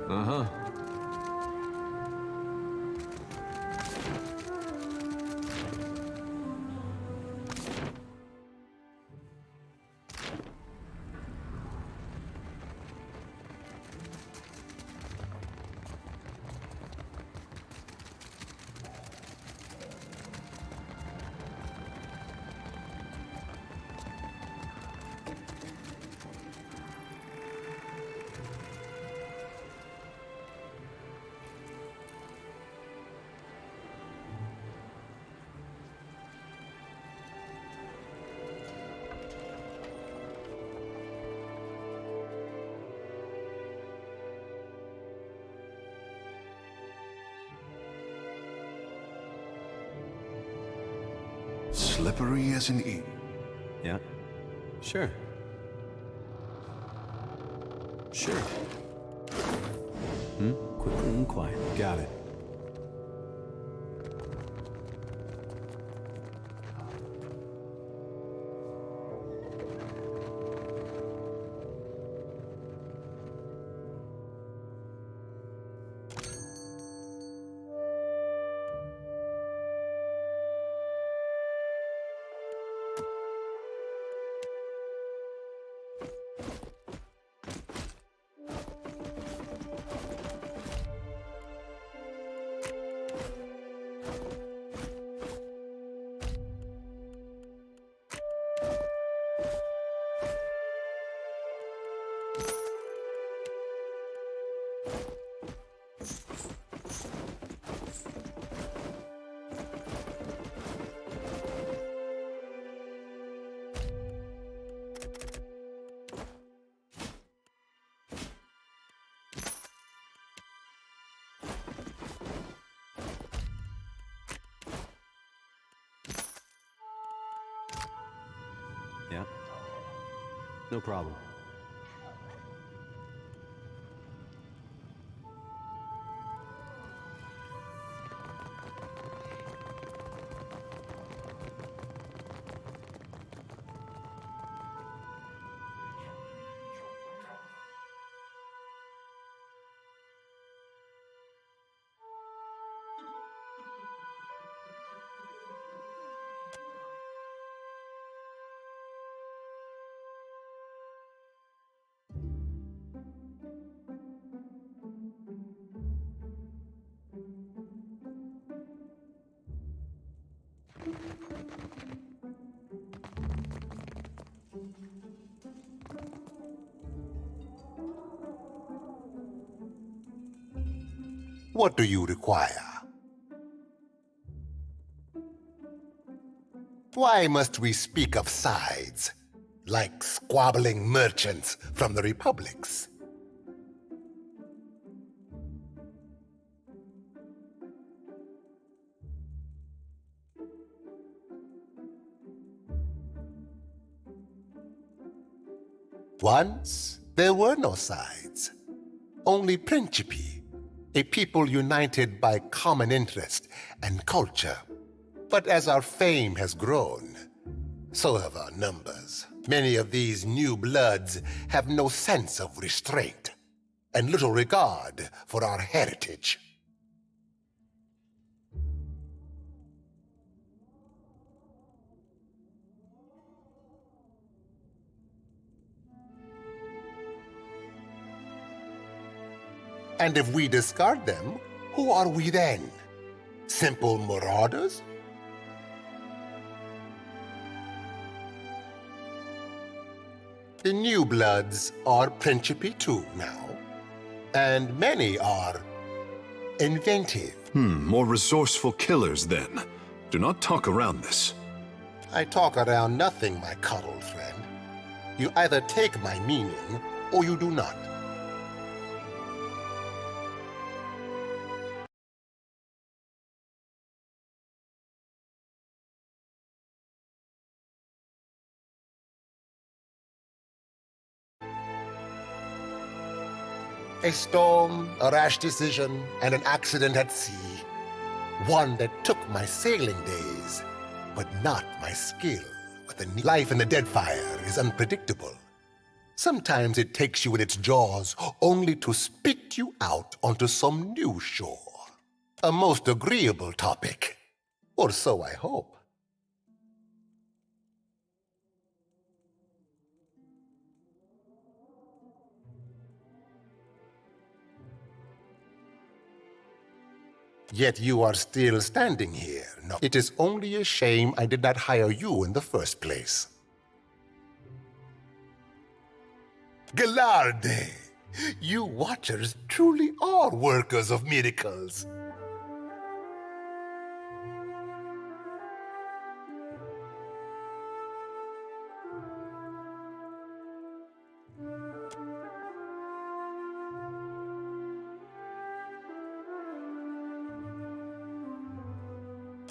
Uh-huh. Slippery as an eel. Yeah. Sure. Sure. Quick and quiet. Got it. Yeah. No problem. What do you require? Why must we speak of sides, like squabbling merchants from the republics? Once, there were no sides, only principi, a people united by common interest and culture. But as our fame has grown, so have our numbers. Many of these new bloods have no sense of restraint and little regard for our heritage. And if we discard them, who are we then? Simple marauders? The new bloods are principi too now, and many are inventive. More resourceful killers then. Do not talk around this. I talk around nothing, my cuddled friend. You either take my meaning, or you do not. A storm, a rash decision, and an accident at sea. One that took my sailing days, but not my skill. Life in the Deadfire is unpredictable. Sometimes it takes you in its jaws only to spit you out onto some new shore. A most agreeable topic, or so I hope. Yet you are still standing here. No, it is only a shame I did not hire you in the first place. Galarde! You Watchers truly are workers of miracles.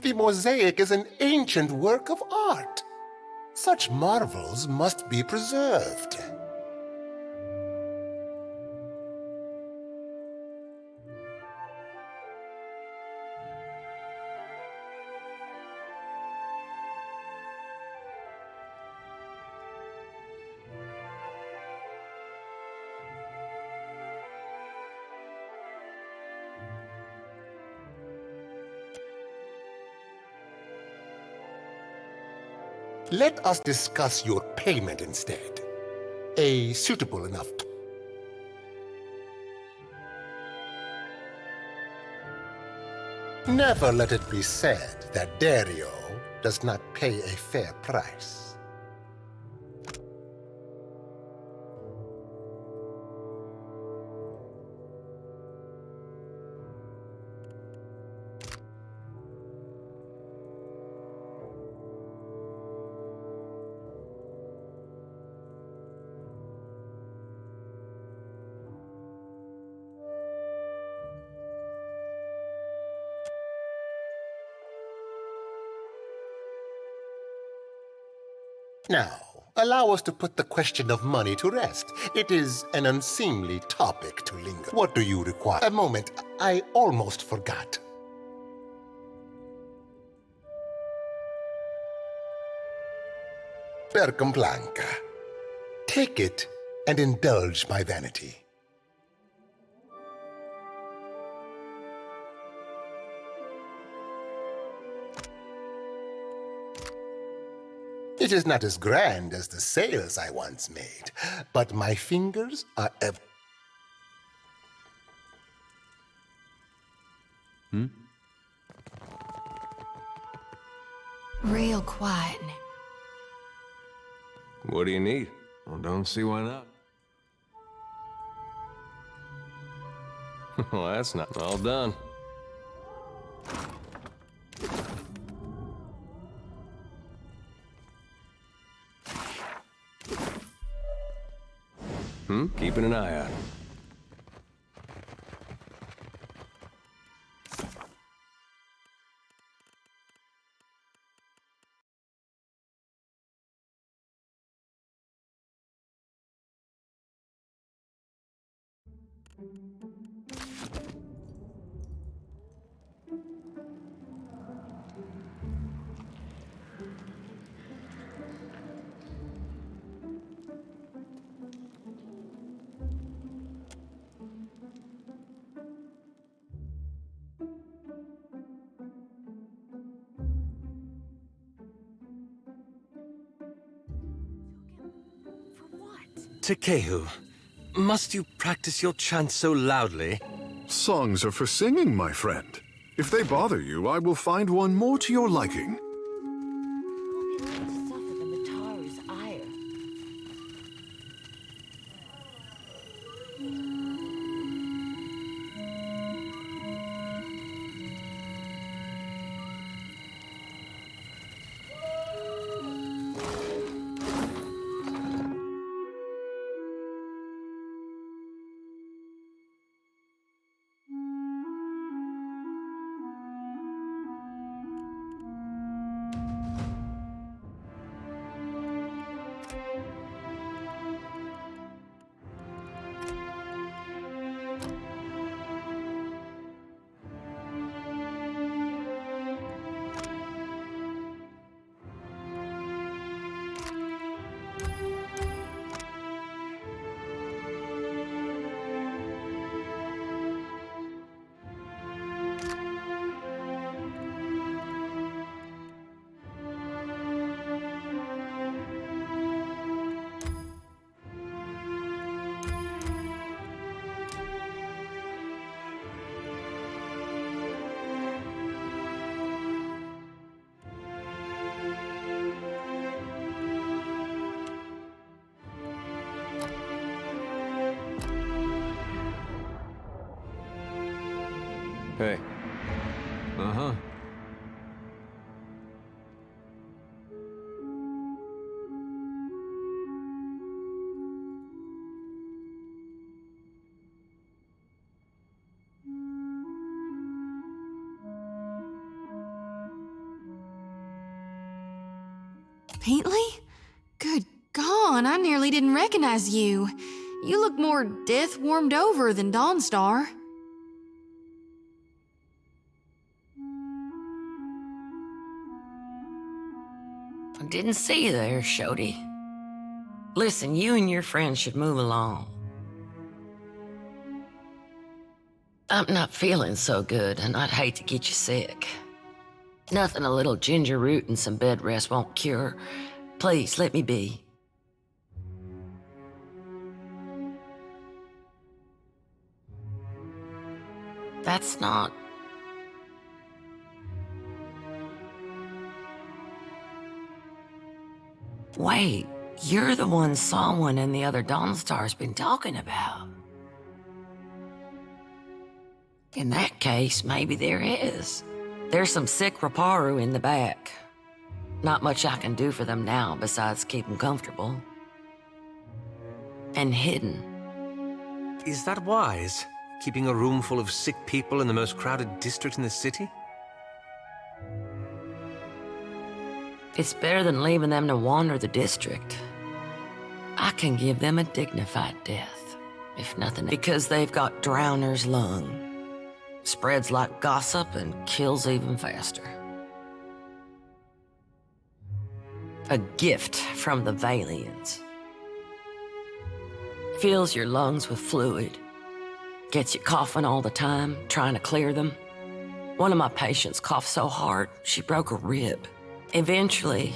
The mosaic is an ancient work of art. Such marvels must be preserved. Let us discuss your payment instead. A suitable enough. Never let it be said that Dario does not pay a fair price. Now, allow us to put the question of money to rest. It is an unseemly topic to linger. What do you require? A moment, I almost forgot. Percomblanca. Take it and indulge my vanity. It is not as grand as the sails I once made, but my fingers are ever... Real quiet. What do you need? Well, don't see why not. Well, that's not all done. Keeping an eye out. Tekehu, must you practice your chant so loudly? Songs are for singing, my friend. If they bother you, I will find one more to your liking. Suffer the Mataru's ire. Uh-huh. Paintley? Good gone, I nearly didn't recognize you. You look more death-warmed over than Dawnstar. I didn't see you there, Shody. Listen, you and your friends should move along. I'm not feeling so good, and I'd hate to get you sick. Nothing a little ginger root and some bed rest won't cure. Please, let me be. That's not... Wait, you're the one someone and the other Dawnstar's been talking about. In that case, maybe there is. There's some sick Raparu in the back. Not much I can do for them now besides keep them comfortable. And hidden. Is that wise? Keeping a room full of sick people in the most crowded district in the city? It's better than leaving them to wander the district. I can give them a dignified death, if nothing, because they've got Drowner's lung. Spreads like gossip and kills even faster. A gift from the Valians. Fills your lungs with fluid. Gets you coughing all the time, trying to clear them. One of my patients coughed so hard, she broke a rib. Eventually,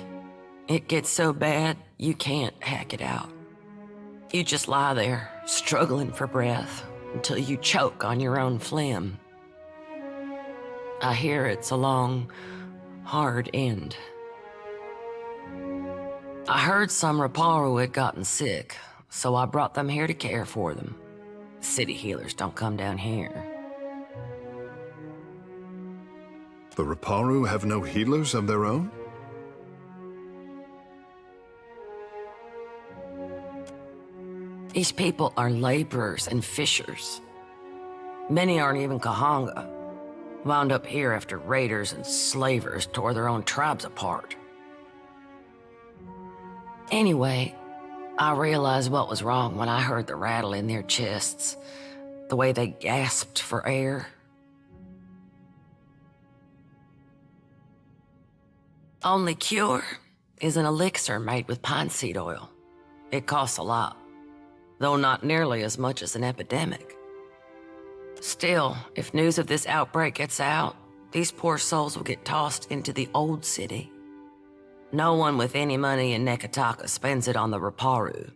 it gets so bad, you can't hack it out. You just lie there, struggling for breath, until you choke on your own phlegm. I hear it's a long, hard end. I heard some Raparu had gotten sick, so I brought them here to care for them. City healers don't come down here. The Raparu have no healers of their own? These people are laborers and fishers. Many aren't even Kahanga. Wound up here after raiders and slavers tore their own tribes apart. Anyway, I realized what was wrong when I heard the rattle in their chests, the way they gasped for air. Only cure is an elixir made with pine seed oil. It costs a lot, though not nearly as much as an epidemic. Still, if news of this outbreak gets out, these poor souls will get tossed into the old city. No one with any money in Neketaka spends it on the Raparu.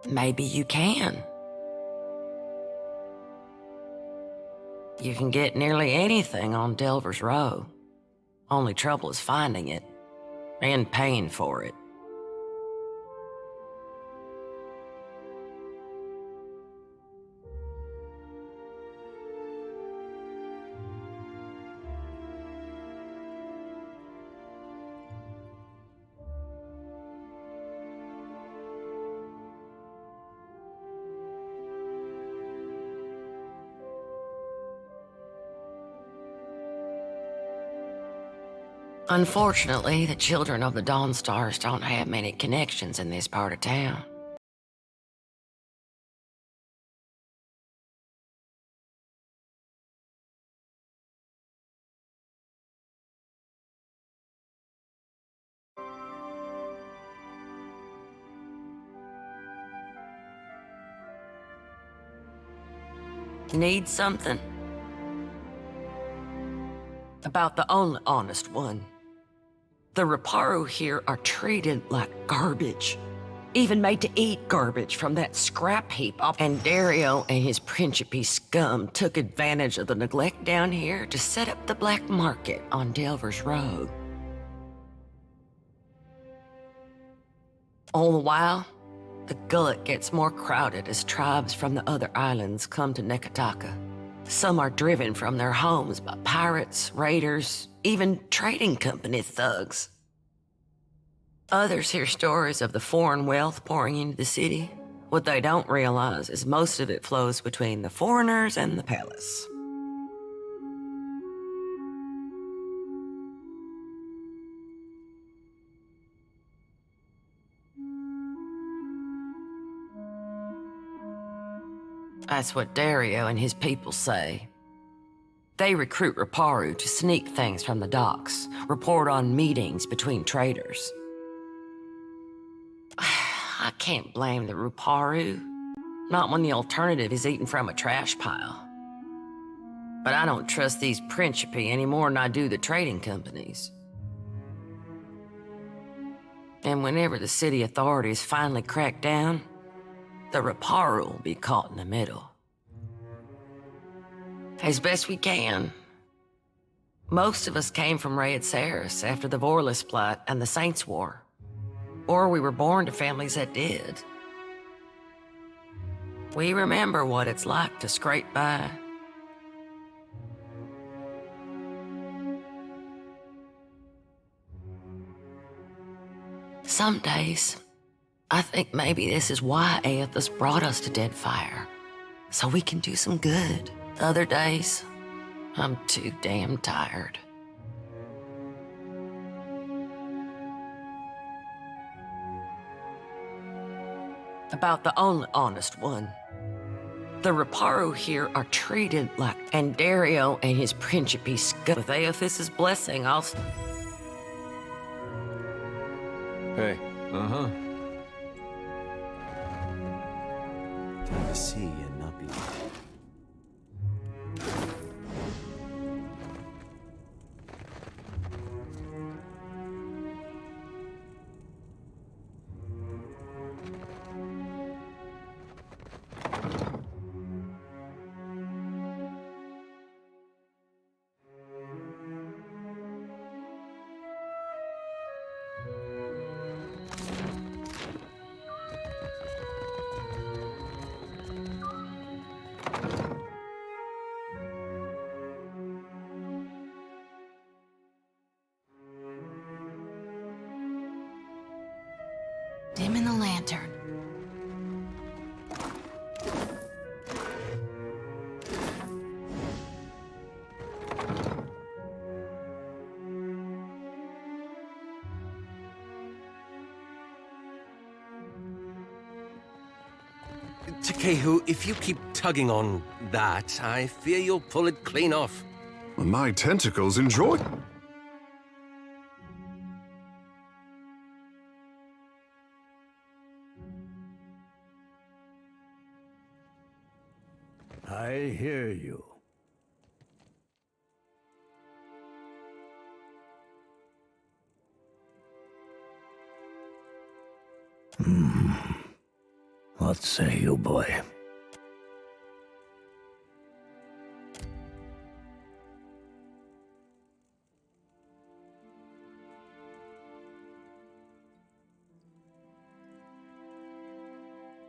Maybe you can. You can get nearly anything on Delver's Row. Only trouble is finding it, and paying for it. Unfortunately, the children of the Dawnstars don't have many connections in this part of town. Need something? About the only honest one. The Raparu here are treated like garbage. Even made to eat garbage from that scrap heap up. And Dario and his Principe scum took advantage of the neglect down here to set up the black market on Delver's Road. All the while, The gullet gets more crowded as tribes from the other islands come to Neketaka. Some are driven from their homes by pirates, raiders, even trading company thugs. Others hear stories of the foreign wealth pouring into the city. What they don't realize is most of it flows between the foreigners and the palace. That's what Dario and his people say. They recruit Raparu to sneak things from the docks, report on meetings between traders. I can't blame the Raparu, not when the alternative is eating from a trash pile. But I don't trust these Principi any more than I do the trading companies. And whenever the city authorities finally crack down, the Raparu will be caught in the middle. As best we can. Most of us came from Rayed Saris after the Vorless Plot and the Saints' War. Or we were born to families that did. We remember what it's like to scrape by. Some days, I think maybe this is why Aethys brought us to Deadfire, so we can do some good. Other days, I'm too damn tired. About the only honest one. The Raparu here are treated like, and Dario and his Principi scum. With Aethys' blessing, I'll... Hey. Uh-huh. Time to see and not be. Dim in the lantern. Takehu, if you keep tugging on that, I fear you'll pull it clean off. My tentacles enjoy... I hear you. What say you, boy?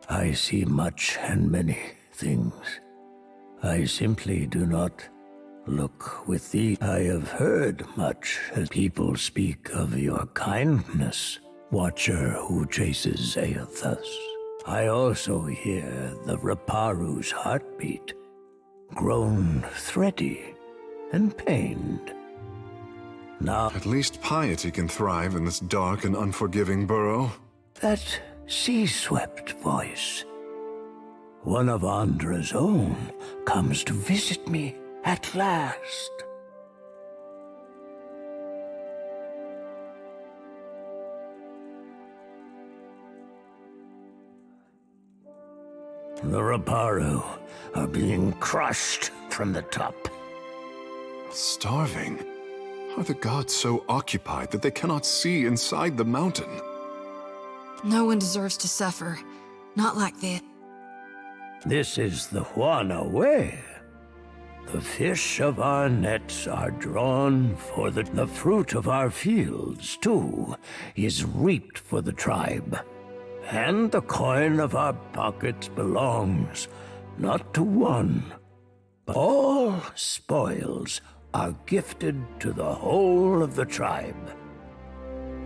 I see much and many things. I simply do not look with thee. I have heard much as people speak of your kindness, watcher who chases Aethys. I also hear the Raparu's heartbeat, grown thready and pained. Now At least piety can thrive in this dark and unforgiving burrow. that sea-swept voice, one of Andra's own, comes to visit me at last. The Raparu are being crushed from the top. Starving? Are the gods so occupied that they cannot see inside the mountain? No one deserves to suffer. Not like this. This is the Juana way. The fish of our nets are drawn for the fruit of our fields, too, is reaped for the tribe. and the coin of our pockets belongs not to one, but all spoils are gifted to the whole of the tribe.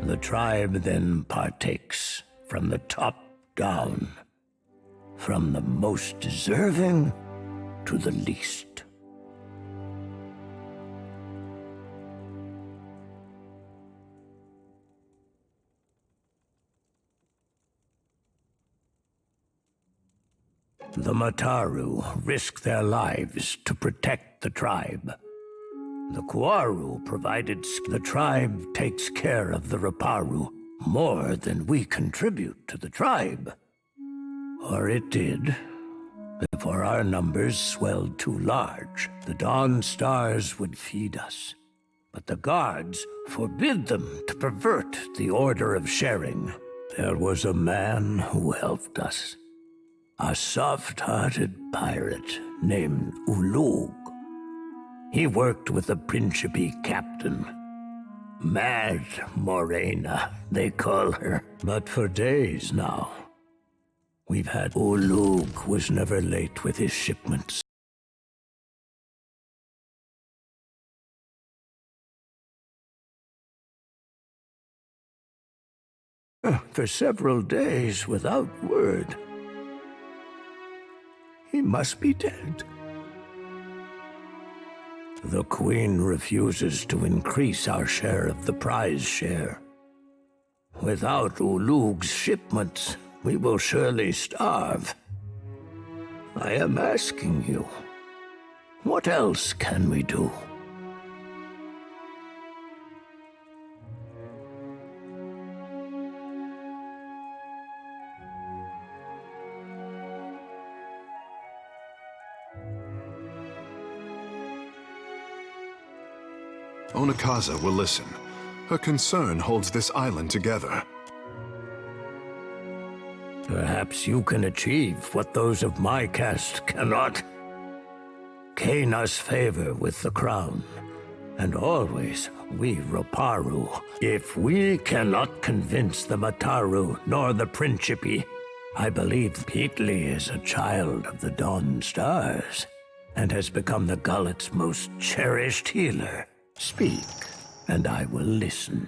The tribe then partakes from the top down, from the most deserving to the least. The Mataru risk their lives to protect the tribe. The Kuaru provided the tribe takes care of the Raparu more than we contribute to the tribe. Or it did, before our numbers swelled too large. The Dawn Stars would feed us, but the guards forbid them to pervert the order of sharing. There was a man who helped us. A soft-hearted pirate named Ulug. He worked with the Principe captain. Mad Morena, they call her. But for days now, we've had Ulug was never late with his shipments. For several days without word. He must be dead. The Queen refuses to increase our share of the prize share. Without Ulug's shipments, we will surely starve. I am asking you, what else can we do? Onakaza will listen. Her concern holds this island together. Perhaps you can achieve what those of my caste cannot. Gain us favor with the crown. And always, we Raparu. If we cannot convince the Mataru nor the Principe, I believe Peatly is a child of the Dawn Stars, and has become the gullet's most cherished healer. Speak, and I will listen.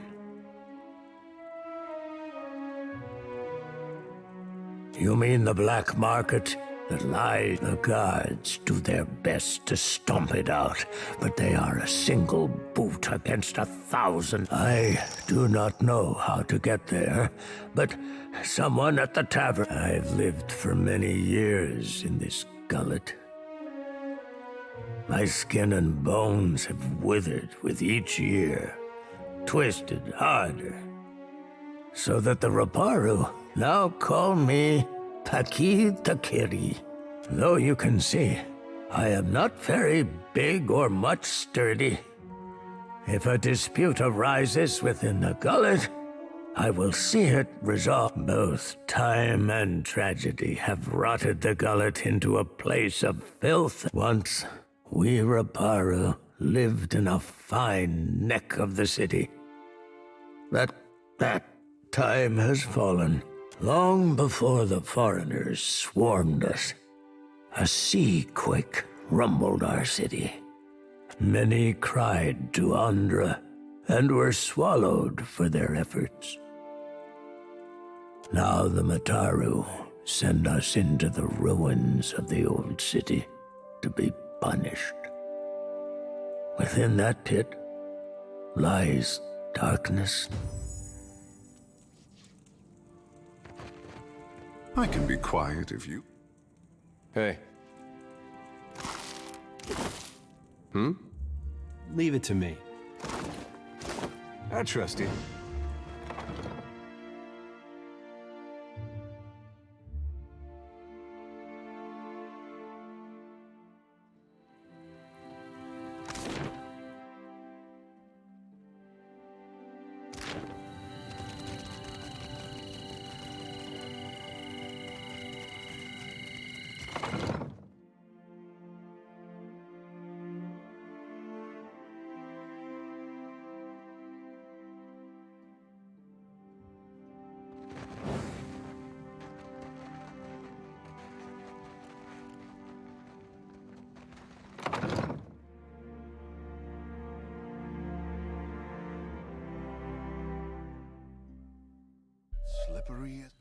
You mean the black market? The lies. The guards do their best to stomp it out, but they are a single boot against 1,000. I do not know how to get there, but someone at the tavern. I've lived for many years in this gullet. My skin and bones have withered with each year, twisted harder, so that the Raparu now call me Taki Takiri. Though you can see, I am not very big or much sturdy. If a dispute arises within the gullet, I will see it resolved. Both time and tragedy have rotted the gullet into a place of filth. Once, we Raparu lived in a fine neck of the city. That time has fallen. Long before the foreigners swarmed us, a sea quake rumbled our city. Many cried to Andra and were swallowed for their efforts. Now the Mataru send us into the ruins of the old city to be punished. Within that pit lies darkness. I can be quiet if you... Hey. Leave it to me. I trust you. curious.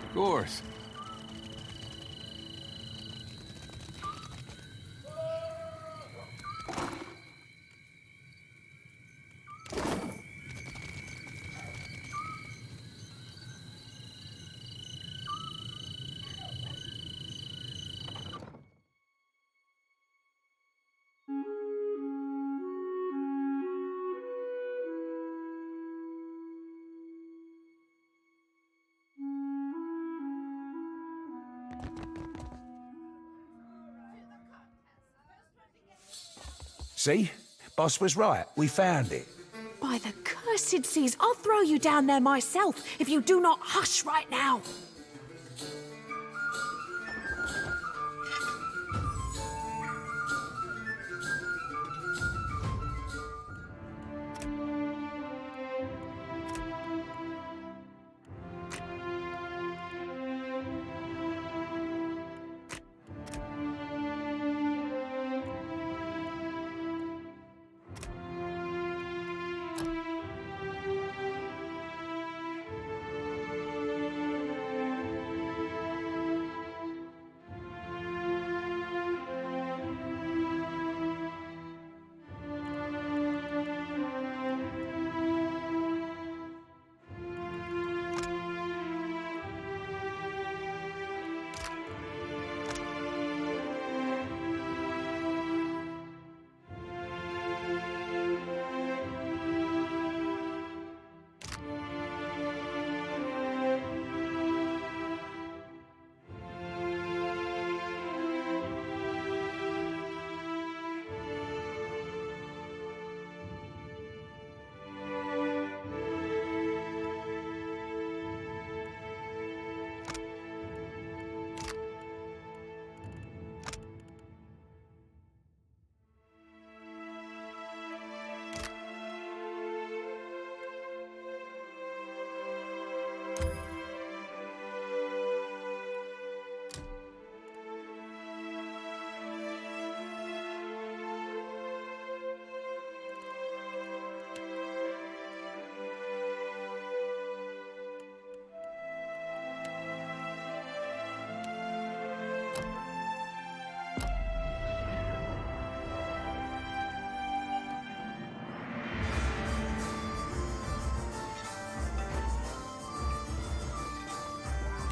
Of course. See? Boss was right. We found it. By the cursed seas, I'll throw you down there myself if you do not hush right now.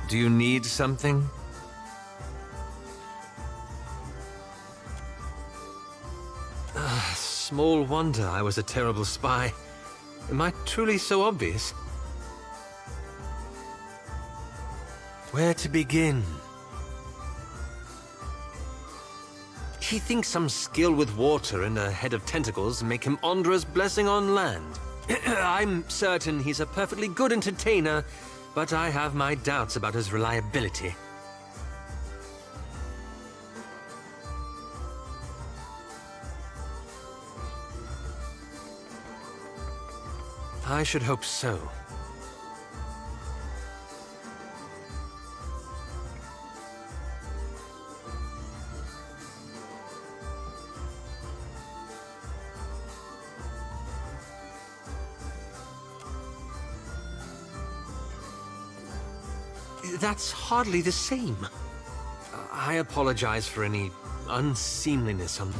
Do you need something? Small wonder I was a terrible spy. Am I truly so obvious? Where to begin? He thinks some skill with water and a head of tentacles make him Ondra's blessing on land. I'm certain he's a perfectly good entertainer, but I have my doubts about his reliability. I should hope so. That's hardly the same. I apologize for any unseemliness on...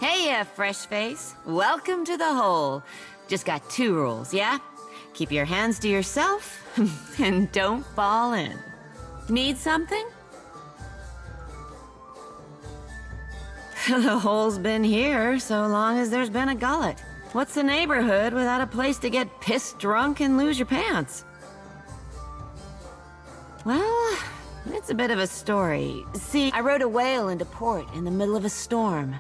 Hey, fresh face. Welcome to the hole. Just got 2 rules, yeah? Keep your hands to yourself, and don't fall in. Need something? The hole's been here so long as there's been a gullet. What's the neighborhood without a place to get pissed drunk and lose your pants? Well, it's a bit of a story. See, I rode a whale into port in the middle of a storm.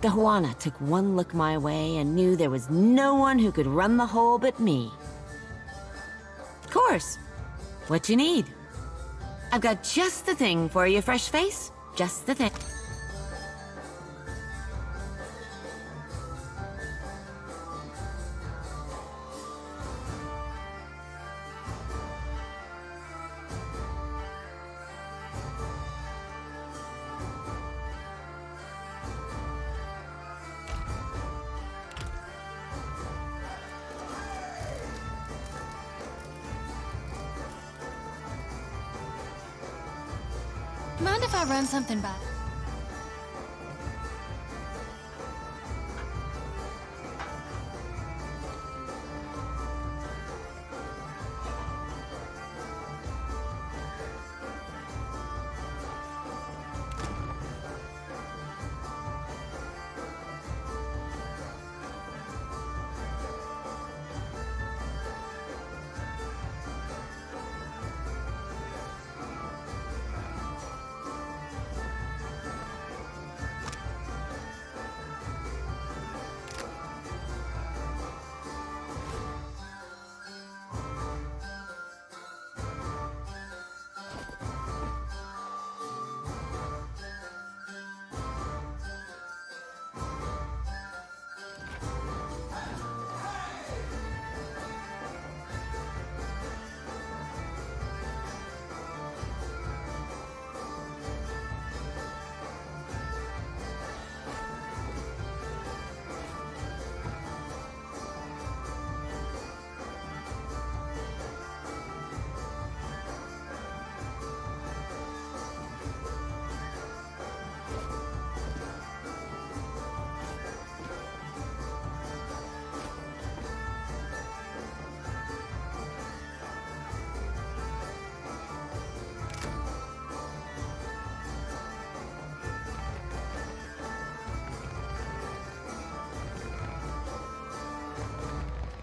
The Juana took one look my way and knew there was no one who could run the hole but me. Of course. What you need? I've got just the thing for you, fresh face. Just the thing. Mind if I run something by?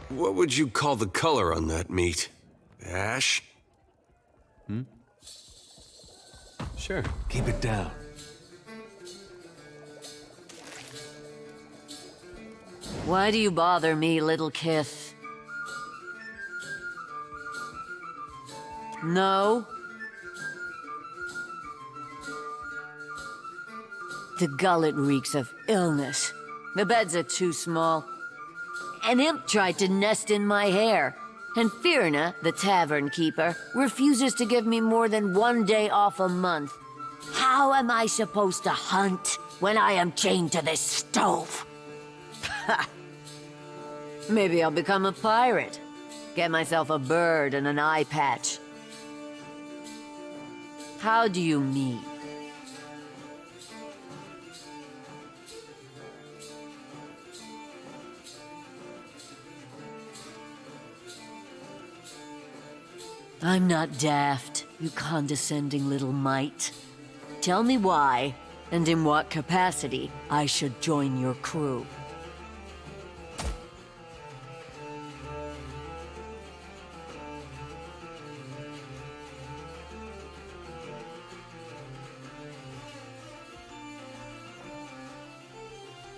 What would you call the color on that meat? Ash? Sure, keep it down. Why do you bother me, little kith? No? The gullet reeks of illness. The beds are too small. An imp tried to nest in my hair. And Firna, the tavern keeper, refuses to give me more than 1 day off a month. How am I supposed to hunt when I am chained to this stove? Maybe I'll become a pirate. Get myself a bird and an eye patch. How do you mean? I'm not daft, you condescending little mite. Tell me why, and in what capacity, I should join your crew.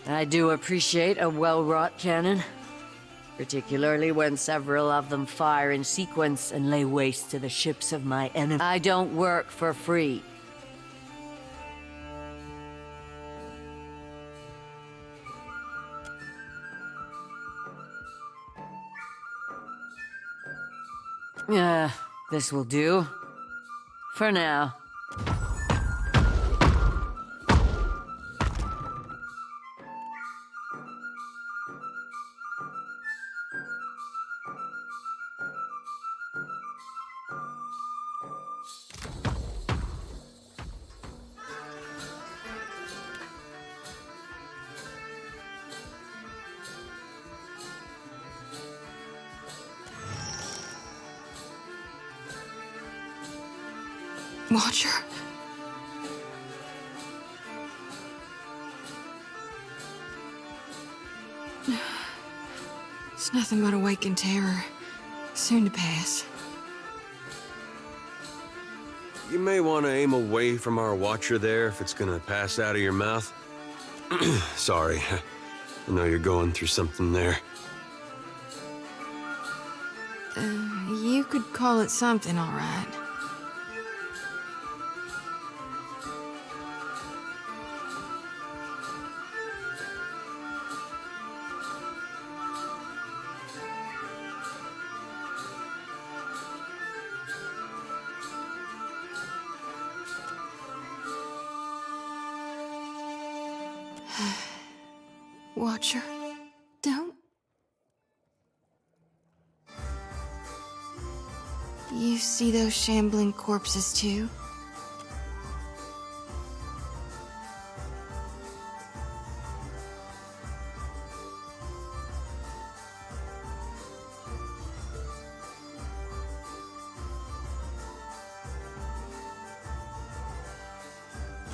I do appreciate a well-wrought cannon. Particularly when several of them fire in sequence and lay waste to the ships of my enemy. I don't work for free. This will do. For now. Watcher? It's nothing but awakened terror. Soon to pass. You may want to aim away from our watcher there if it's gonna pass out of your mouth. Sorry. I know you're going through something there. You could call it something, all right. Watcher, don't. You see those shambling corpses too?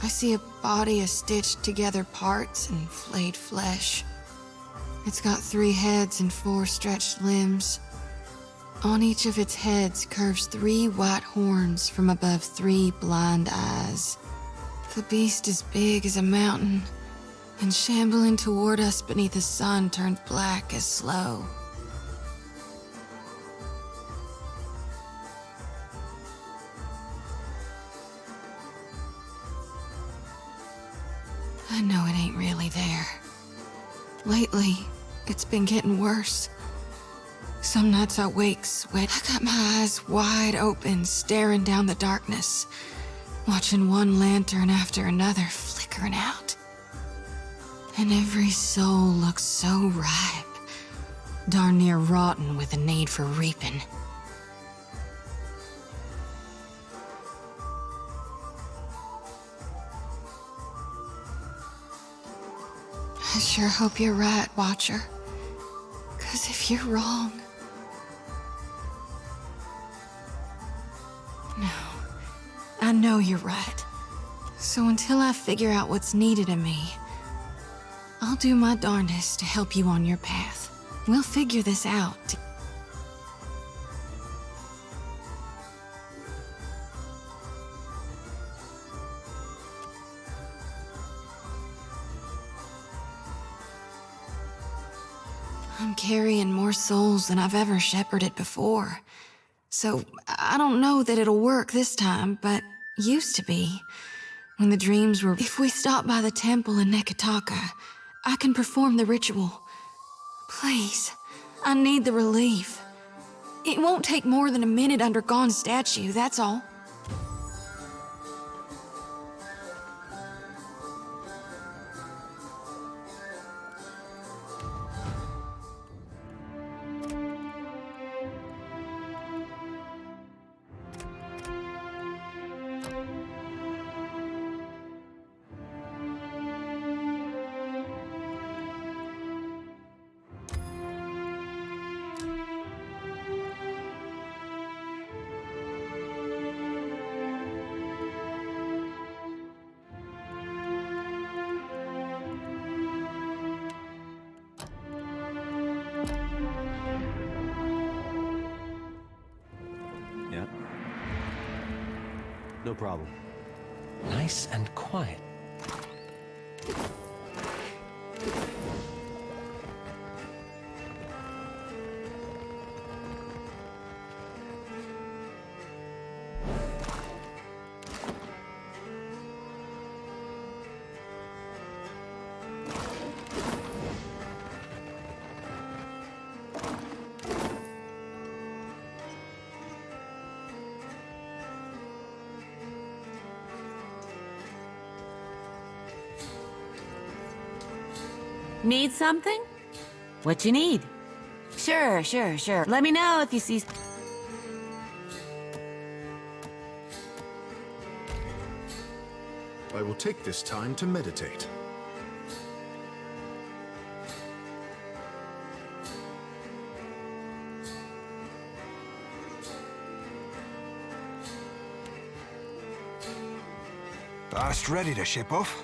I see a body of stitched together parts and flayed flesh. It's got 3 heads and 4 stretched limbs. On each of its heads curves 3 white horns from above 3 blind eyes. The beast is big as a mountain, and shambling toward us beneath a sun turned black as slow. I know it ain't really there. Lately, it's been getting worse. Some nights I wake sweat. I got my eyes wide open, staring down the darkness, watching one lantern after another flickering out. And every soul looks so ripe, darn near rotten with a need for reaping. I sure hope you're right, Watcher. 'Cause if you're wrong... No, I know you're right. So until I figure out what's needed of me, I'll do my darndest to help you on your path. We'll figure this out. I'm carrying more souls than I've ever shepherded before. So I don't know that it'll work this time, but used to be. When the dreams were... If we stop by the temple in Neketaka, I can perform the ritual. Please, I need the relief. It won't take more than a minute under Gon's statue, that's all. Yeah. No problem. Nice and quiet. Need something? What you need? Sure. Let me know if you see... I will take this time to meditate. Fast ready to ship off.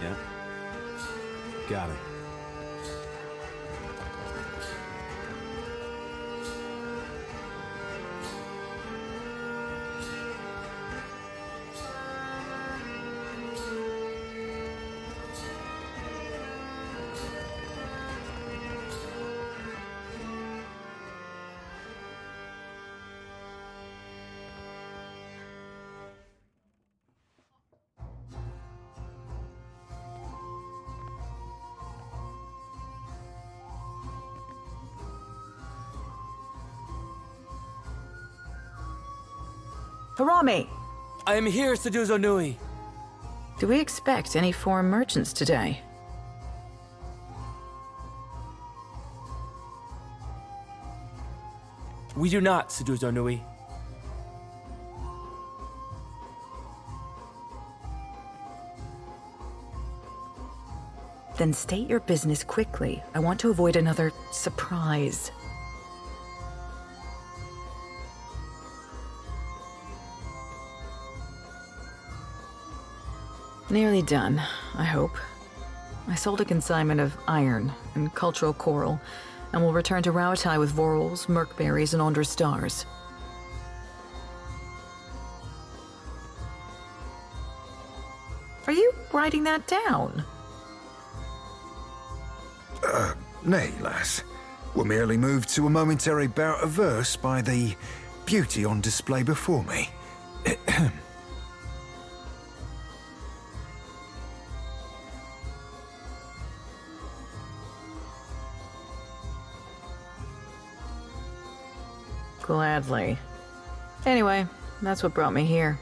Yeah. Got it. Harami! I am here, Seduzo Nui. Do we expect any foreign merchants today? We do not, Seduzo Nui. Then state your business quickly. I want to avoid another surprise. Nearly done, I hope. I sold a consignment of iron and cultural coral, and will return to Rauatai with vorals, merkberries, and Ondra stars. Are you writing that down? Nay, lass. We're merely moved to a momentary bout of verse by the beauty on display before me. Gladly. Anyway, that's what brought me here.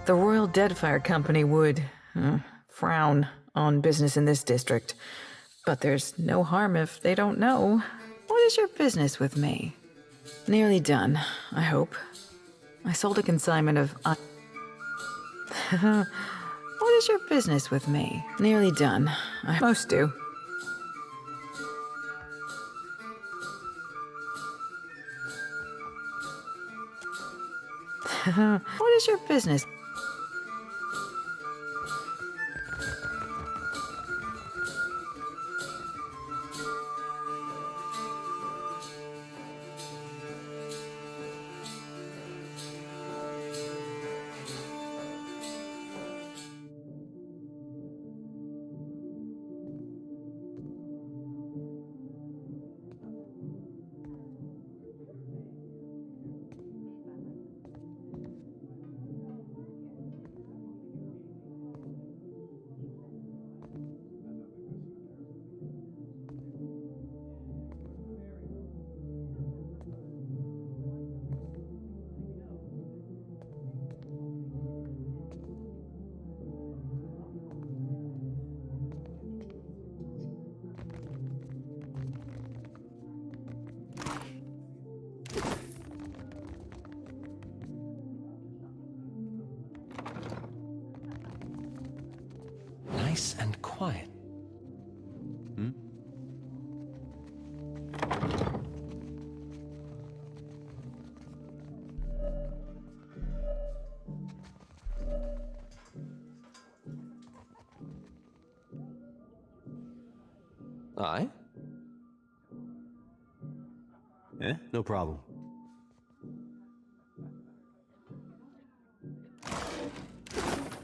The Royal Deadfire Company would frown on business in this district. But there's no harm if they don't know. What is your business with me? Nearly done, I hope. I sold a consignment of... What is your business with me? Nearly done. Most do. What is your business? Nice and quiet. Hmm? Aye? No problem.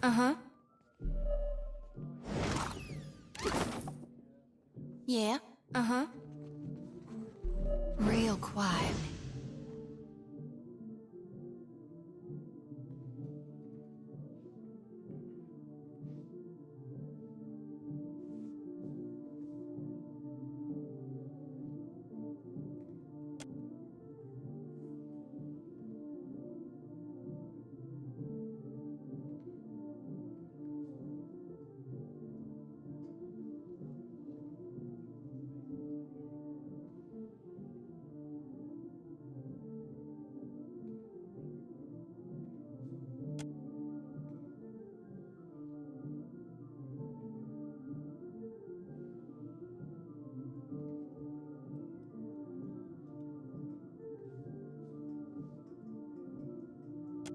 Uh-huh. Yeah, uh-huh. Real quiet.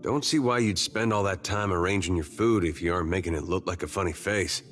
Don't see why you'd spend all that time arranging your food if you aren't making it look like a funny face.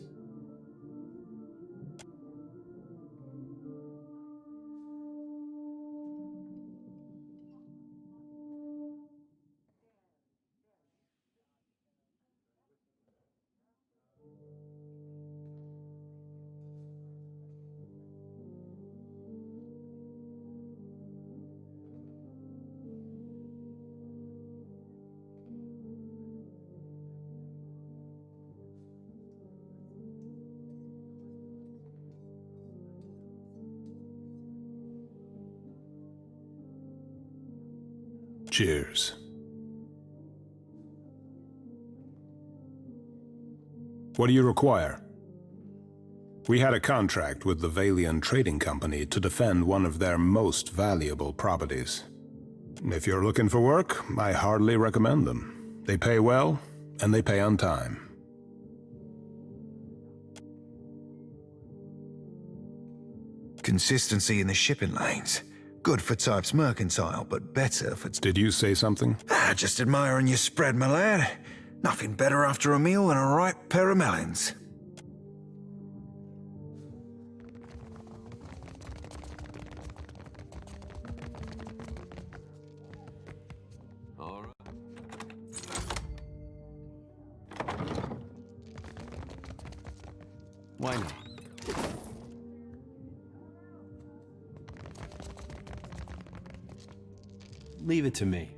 Cheers. What do you require? We had a contract with the Valian Trading Company to defend one of their most valuable properties. If you're looking for work, I hardly recommend them. They pay well, and they pay on time. Consistency in the shipping lanes. Good for types mercantile, but better for... Did you say something? Just admiring your spread, my lad. Nothing better after a meal than a ripe pair of melons. All right. Why not? Leave it to me.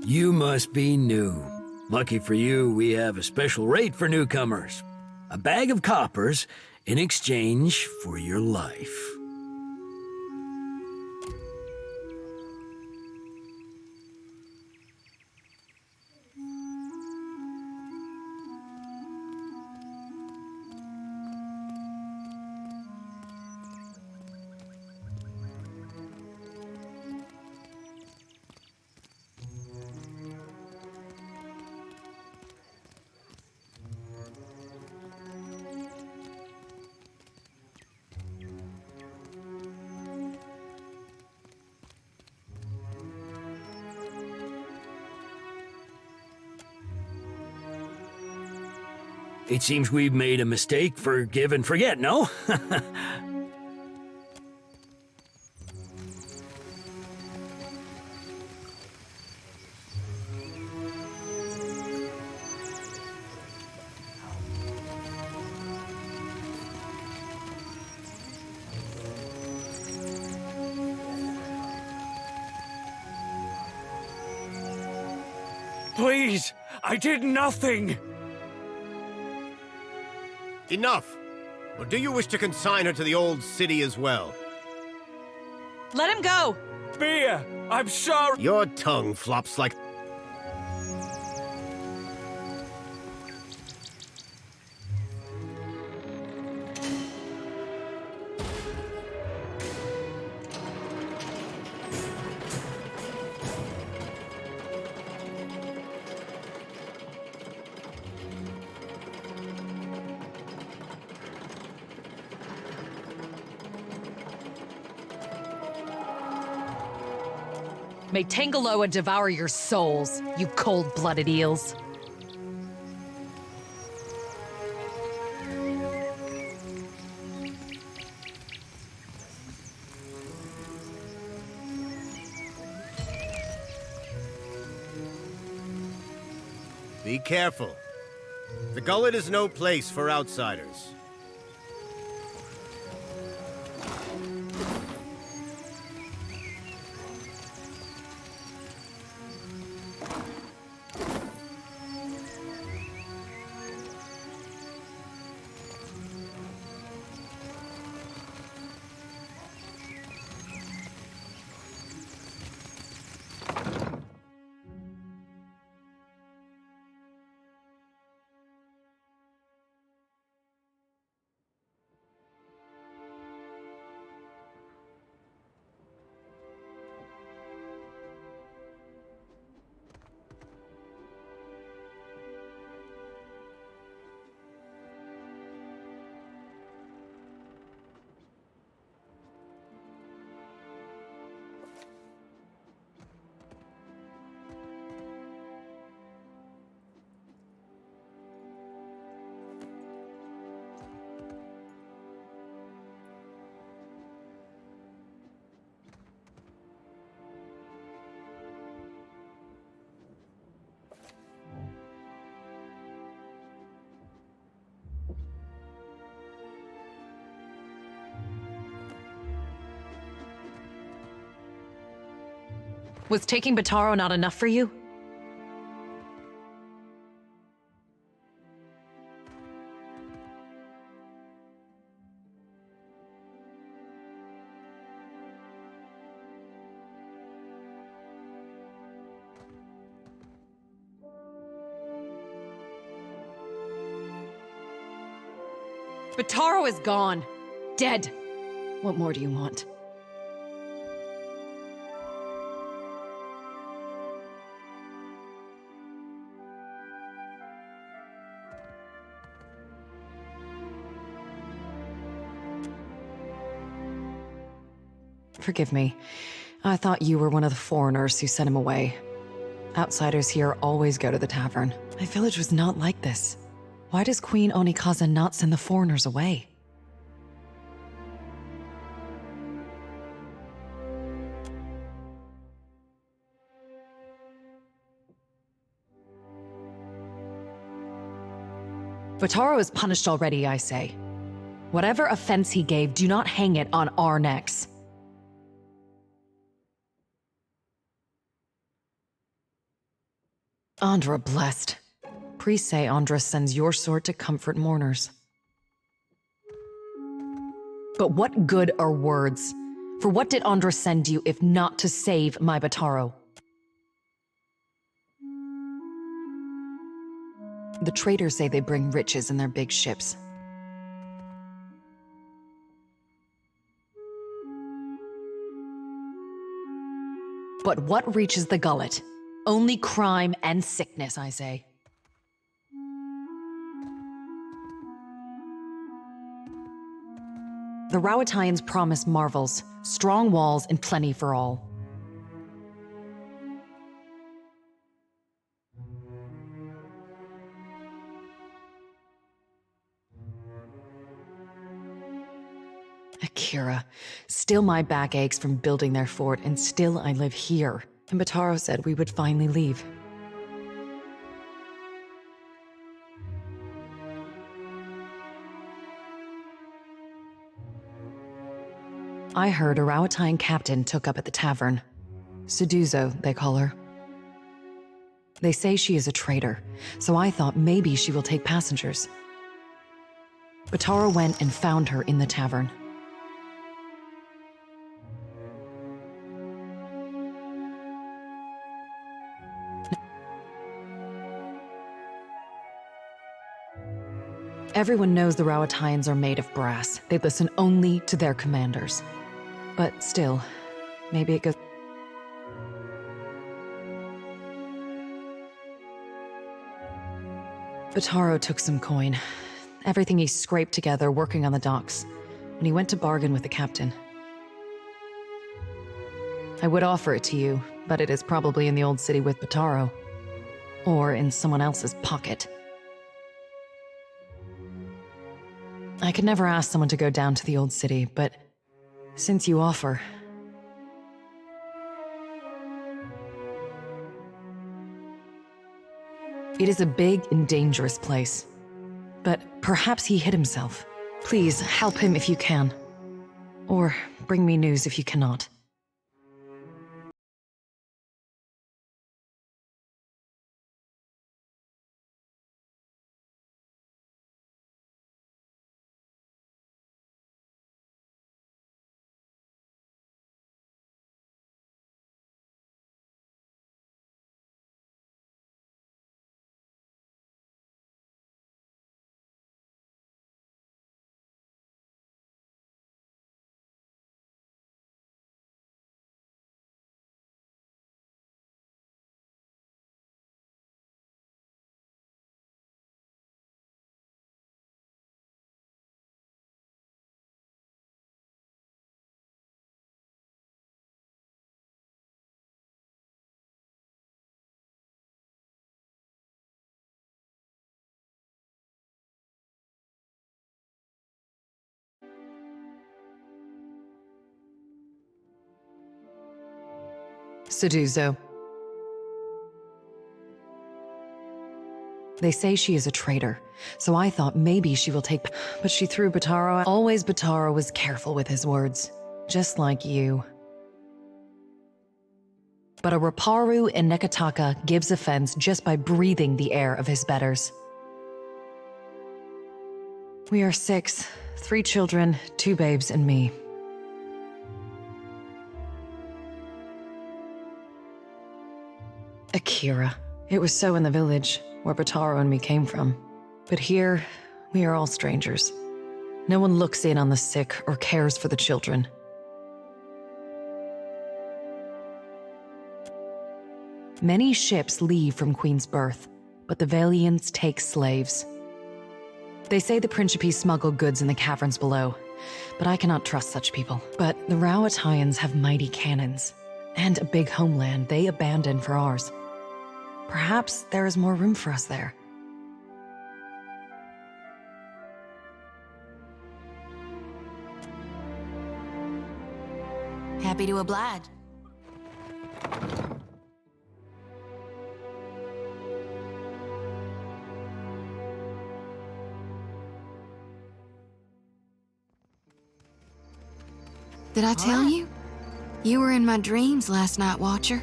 You must be new. Lucky for you, we have a special rate for newcomers. A bag of coppers in exchange for your life. It seems we've made a mistake. Forgive and forget, no? Please, I did nothing! Enough! Or do you wish to consign her to the old city as well? Let him go! Beer! I'm sorry! Your tongue flops like... May Tangaloa devour your souls, you cold-blooded eels. Be careful. The gullet is no place for outsiders. Was taking Bataro not enough for you? Bataro is gone. Dead. What more do you want? Forgive me. I thought you were one of the foreigners who sent him away. Outsiders here always go to the tavern. My village was not like this. Why does Queen Onikaza not send the foreigners away? Bataro is punished already, I say. Whatever offense he gave, do not hang it on our necks. Andra blessed. Priests say Andra sends your sword to comfort mourners. But what good are words? For what did Andra send you if not to save my Bataro? The traders say they bring riches in their big ships. But what reaches the gullet? Only crime and sickness, I say. The Rowattians promise marvels, strong walls, and plenty for all. Akira, still my back aches from building their fort, and still I live here. And Bataro said we would finally leave. I heard a Rawatine captain took up at the tavern. Suduzo, they call her. They say she is a traitor, so I thought maybe she will take passengers. Bataro went and found her in the tavern. Everyone knows the Rawatines are made of brass. They listen only to their commanders. But still, maybe it goes... Bataro took some coin. Everything he scraped together working on the docks, and he went to bargain with the captain. I would offer it to you, but it is probably in the old city with Bataro. Or in someone else's pocket. I could never ask someone to go down to the old city, but since you offer... It is a big and dangerous place. But perhaps he hid himself. Please, help him if you can. Or bring me news if you cannot. Suduzo. They say she is a traitor, so I thought maybe she will take... But she threw Bataro out. Always Bataro was careful with his words, just like you. But a Raparu in Neketaka gives offense just by breathing the air of his betters. We are 6, 3 children, 2 babes, and me. Akira. It was so in the village, where Bataro and me came from. But here, we are all strangers. No one looks in on the sick or cares for the children. Many ships leave from Queen's Birth, but the Valiants take slaves. They say the Principe smuggle goods in the caverns below, but I cannot trust such people. But the Rawatines have mighty cannons, and a big homeland they abandoned for ours. Perhaps there is more room for us there. Happy to oblige. Did I tell you? You were in my dreams last night, Watcher.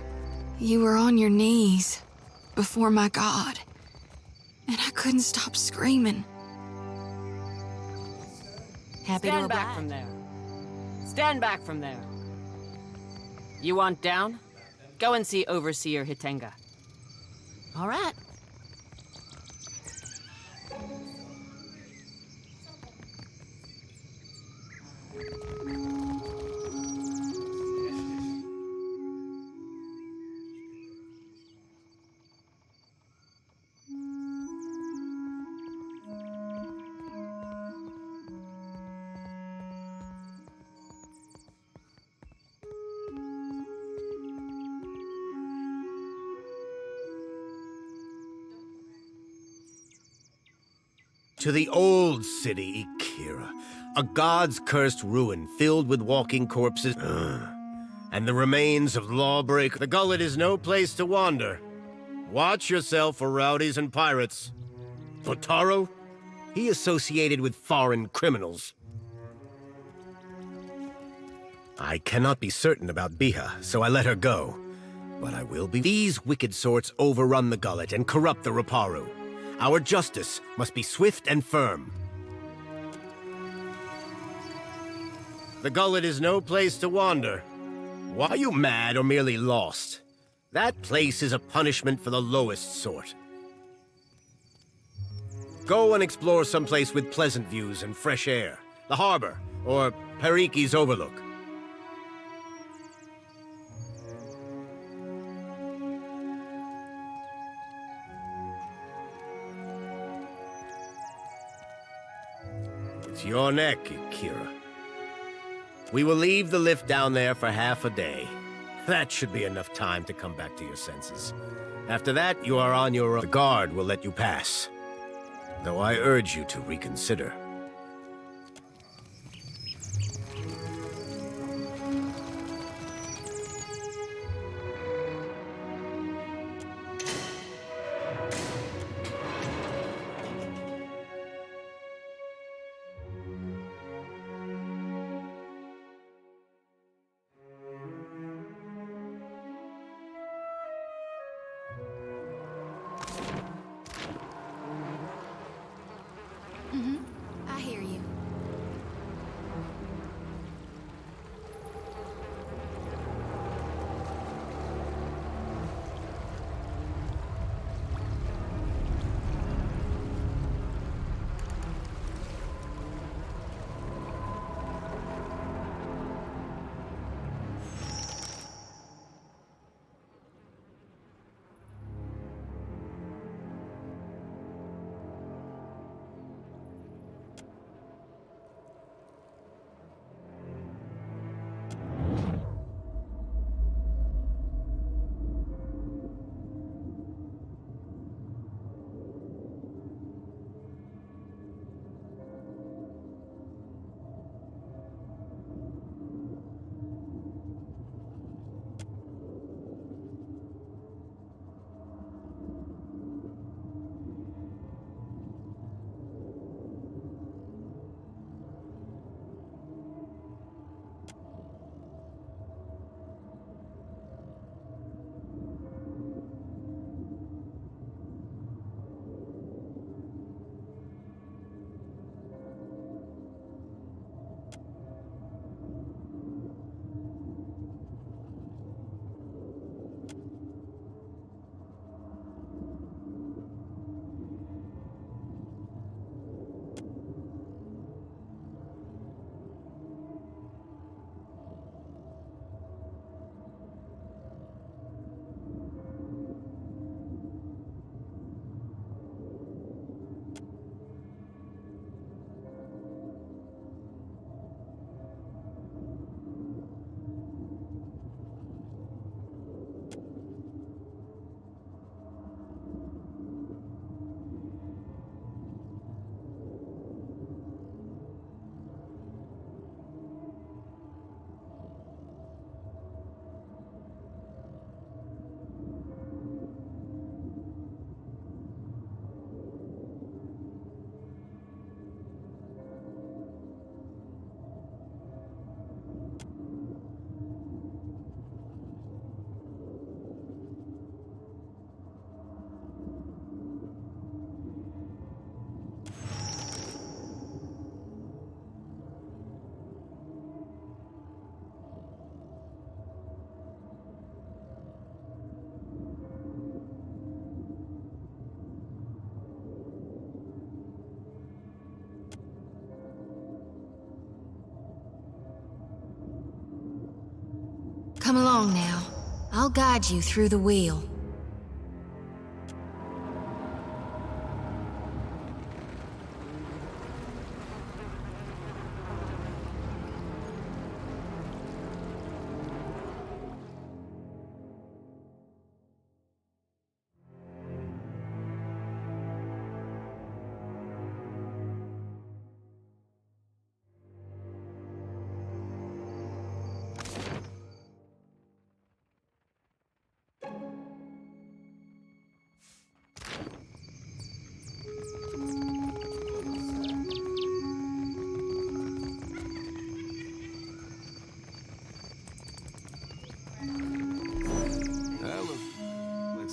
You were on your knees before my God, and I couldn't stop screaming. Happy Stand back from there. Stand back from there. You want down? Go and see Overseer Hitenga. All right. To the old city, Ikira. A god's cursed ruin filled with walking corpses. And the remains of lawbreak. The gullet is no place to wander. Watch yourself for rowdies and pirates. Botaro? He associated with foreign criminals. I cannot be certain about Biha, so I let her go. But I will be. These wicked sorts overrun the gullet and corrupt the Raparu. Our justice must be swift and firm. The gullet is no place to wander. Why are you mad or merely lost? That place is a punishment for the lowest sort. Go and explore someplace with pleasant views and fresh air. The harbor, or Periki's Overlook. It's your neck, Kira. We will leave the lift down there for half a day. That should be enough time to come back to your senses. After that, you are on your own. The guard will let you pass. Though I urge you to reconsider. I hear you. Come along now. I'll guide you through the wheel.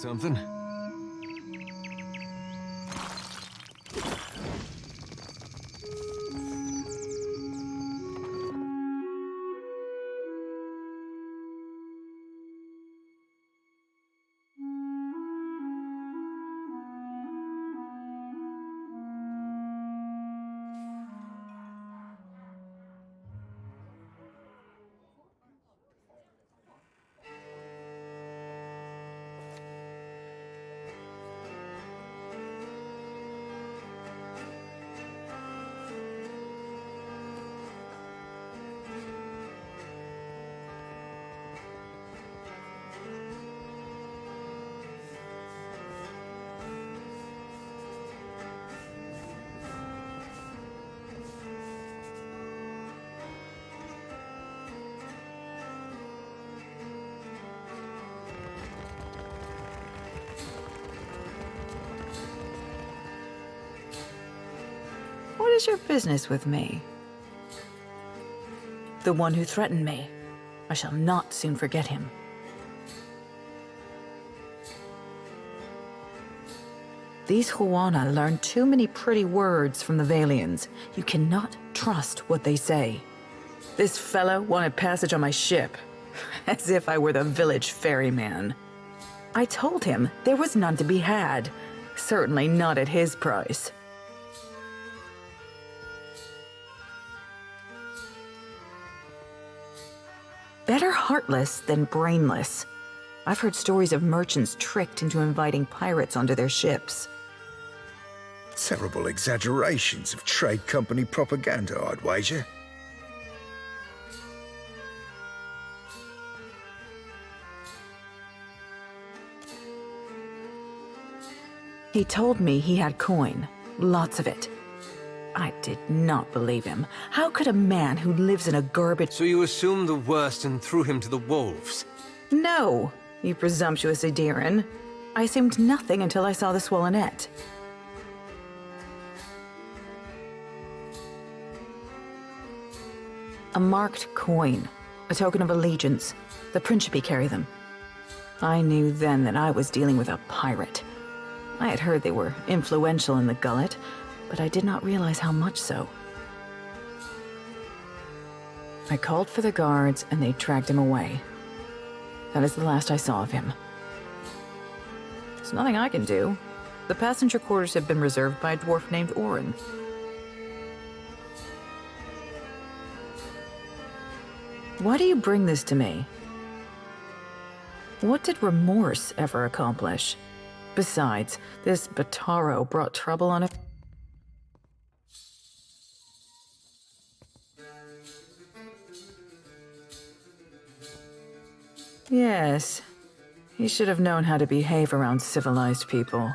something. What is your business with me? The one who threatened me. I shall not soon forget him. These Huana learn too many pretty words from the Valians. You cannot trust what they say. This fellow wanted passage on my ship, as if I were the village ferryman. I told him there was none to be had, certainly not at his price. Better heartless than brainless. I've heard stories of merchants tricked into inviting pirates onto their ships. Terrible exaggerations of trade company propaganda, I'd wager. He told me he had coin, lots of it. I did not believe him. How could a man who lives in a garbage— So you assumed the worst and threw him to the wolves? No, you presumptuous Adiran. I assumed nothing until I saw the swollenette. A marked coin, a token of allegiance. The Principi carry them. I knew then that I was dealing with a pirate. I had heard they were influential in the Gullet, but I did not realize how much so. I called for the guards, and they dragged him away. That is the last I saw of him. There's nothing I can do. The passenger quarters have been reserved by a dwarf named Orin. Why do you bring this to me? What did remorse ever accomplish? Besides, this Bataro brought trouble on it. Yes, he should have known how to behave around civilized people.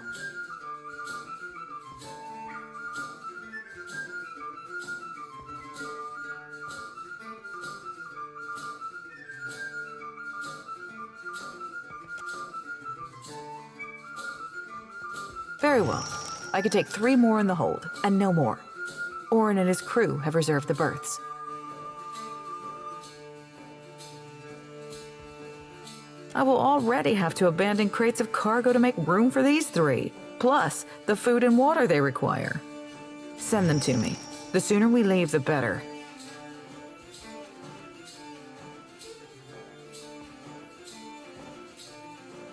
Very well. I could take 3 more in the hold, and no more. Orin and his crew have reserved the berths. I will already have to abandon crates of cargo to make room for these 3, plus the food and water they require. Send them to me. The sooner we leave, the better.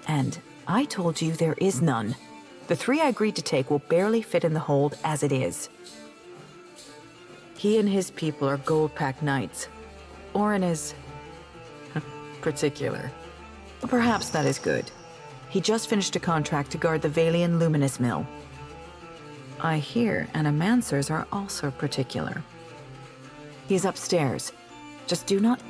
And I told you there is none. The 3 I agreed to take will barely fit in the hold as it is. He and his people are gold-packed knights. Orin is particular. But perhaps that is good. He just finished a contract to guard the Valian Luminous Mill. I hear Animancers are also particular. He is upstairs. Just do not...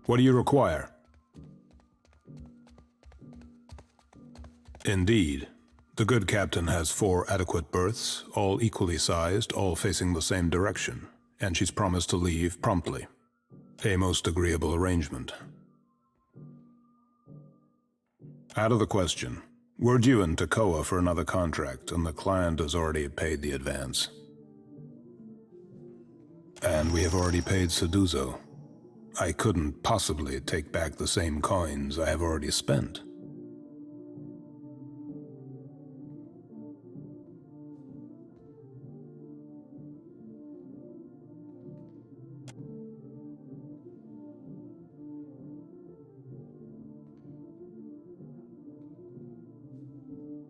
What do you require? Indeed. The good captain has 4 adequate berths, all equally sized, all facing the same direction. and she's promised to leave promptly. A most agreeable arrangement. Out of the question. We're due in Tekoa for another contract, and the client has already paid the advance. And we have already paid Seduzo. I couldn't possibly take back the same coins I have already spent.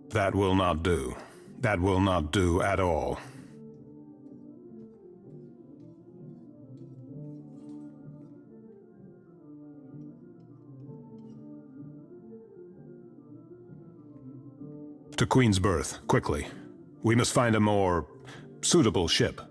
That will not do. That will not do at all. To Queen's Berth, quickly. We must find a more suitable ship.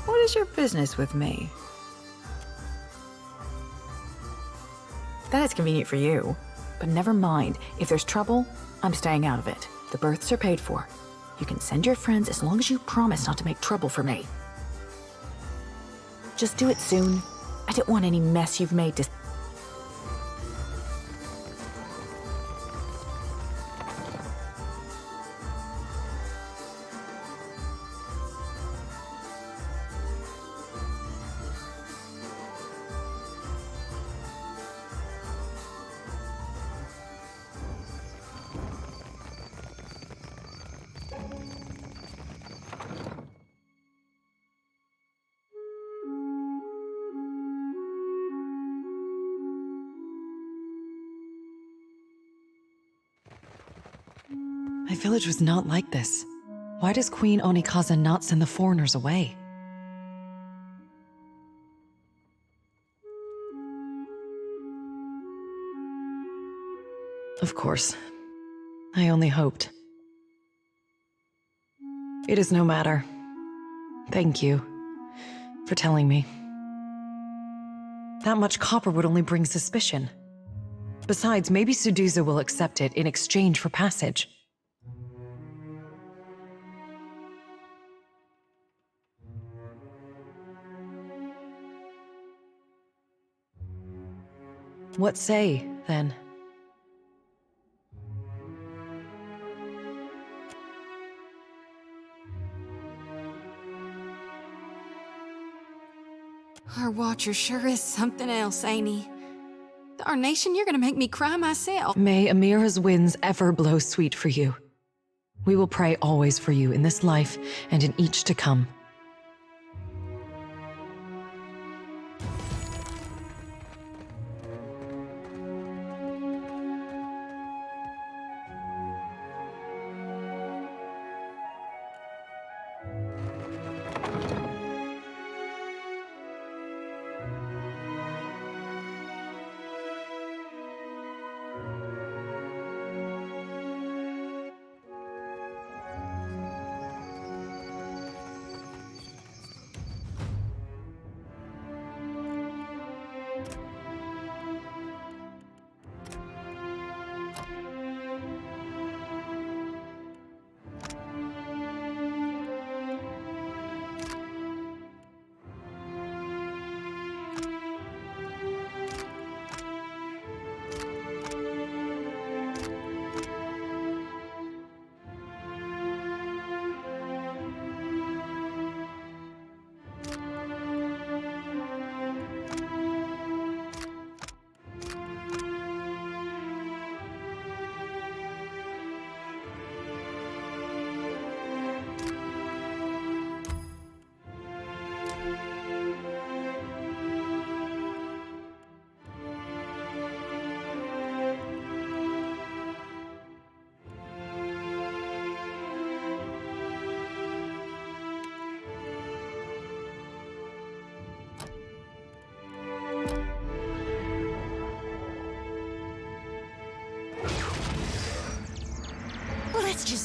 What is your business with me? That is convenient for you. But never mind. If there's trouble, I'm staying out of it. The berths are paid for. You can send your friends as long as you promise not to make trouble for me. Just do it soon. I don't want any mess you've made to... My village was not like this. Why does Queen Onikaza not send the foreigners away? Of course. I only hoped. It is no matter. Thank you for telling me. That much copper would only bring suspicion. Besides, maybe Suduza will accept it in exchange for passage. What say, then? Our Watcher sure is something else, ain't he? Darnation, you're gonna make me cry myself. May Amira's winds ever blow sweet for you. We will pray always for you in this life and in each to come.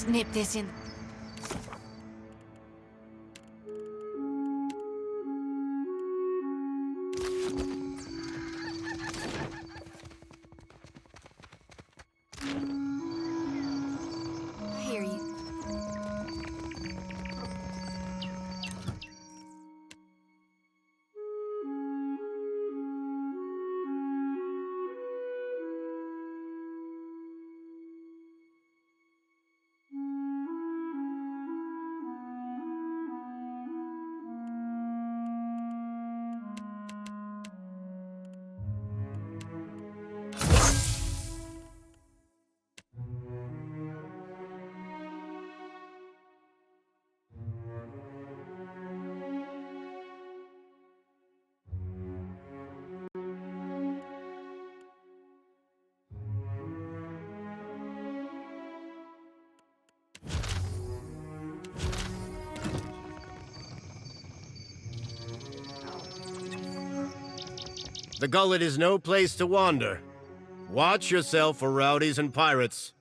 just nip this in. Here you. The gullet is no place to wander. Watch yourself for rowdies and pirates.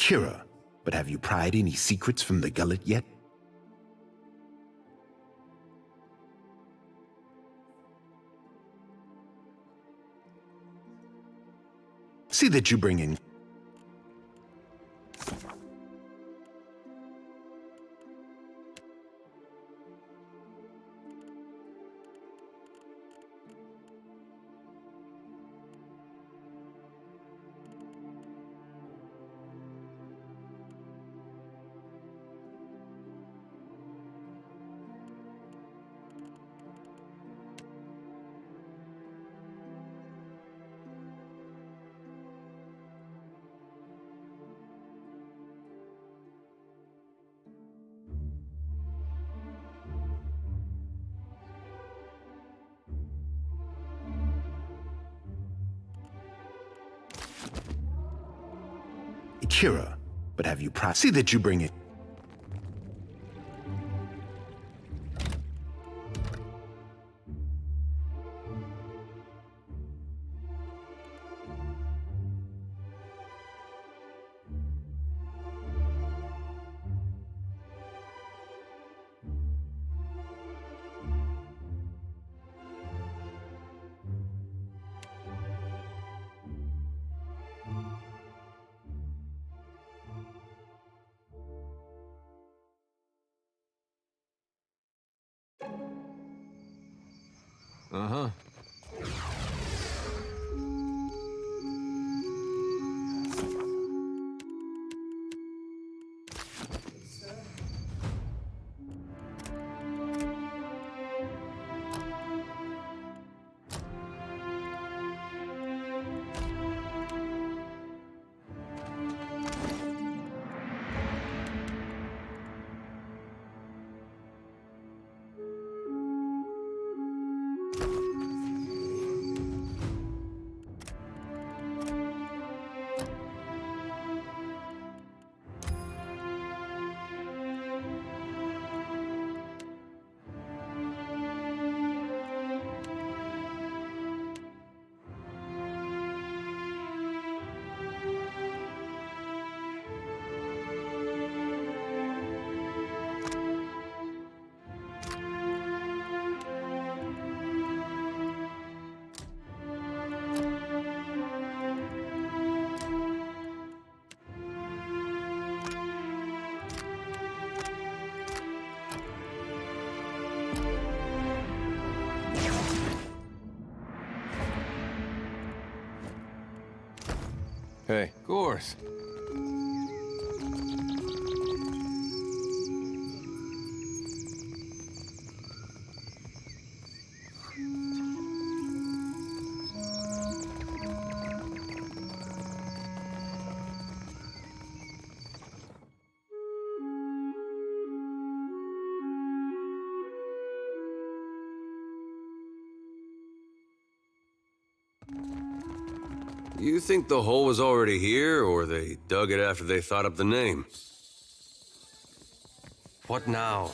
Kira, but have you pried any secrets from the gullet yet? See that you bring in... Kira, but have you see that you bring it? Uh-huh. Hey. Of course. You think the hole was already here, or they dug it after they thought up the name? What now?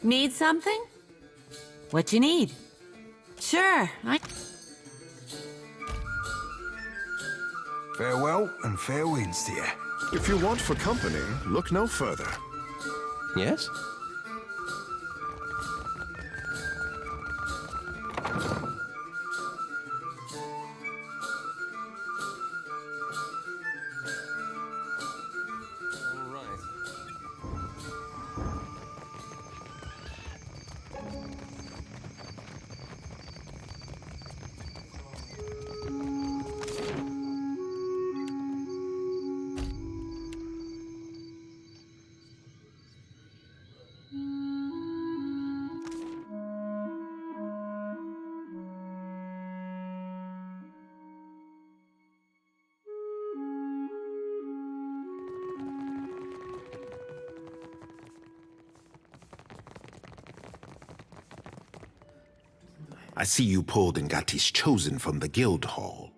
Need something? What you need? Sure, Farewell and fair winds to you. If you want for company, look no further. Yes? I see you pulled Ngati's chosen from the guild hall.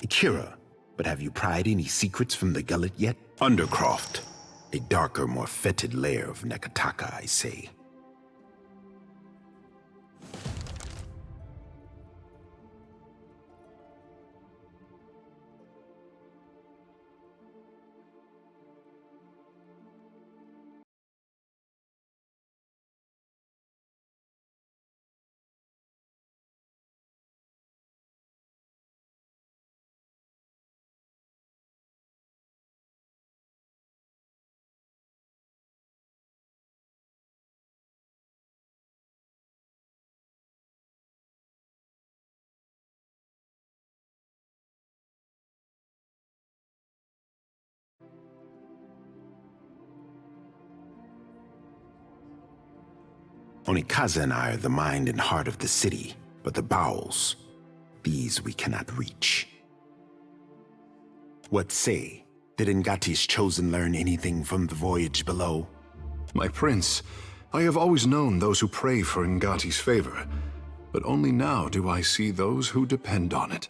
Akira, but have you pried any secrets from the gullet yet? Undercroft, a darker, more fetid lair of Neketaka, I say. Onikaza and I are the mind and heart of the city, but the bowels, these we cannot reach. What say? Did Ngati's chosen learn anything from the voyage below? My prince, I have always known those who pray for Ngati's favor, but only now do I see those who depend on it.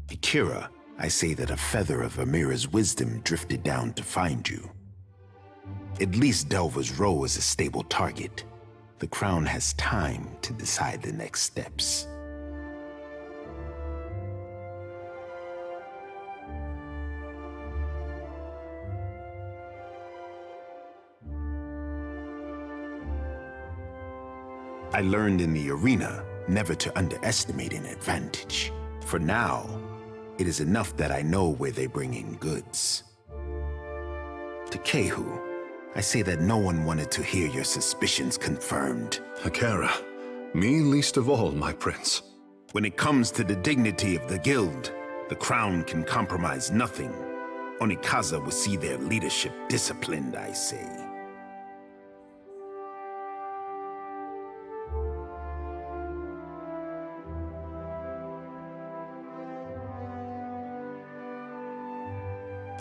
Akira, I say that a feather of Amira's wisdom drifted down to find you. At least Delva's Row is a stable target. The crown has time to decide the next steps. I learned in the arena never to underestimate an advantage. For now, it is enough that I know where they bring in goods. To Kehu, I say that no one wanted to hear your suspicions confirmed. Akira, me least of all, my prince. When it comes to the dignity of the guild, the crown can compromise nothing. Onikaza will see their leadership disciplined, I say.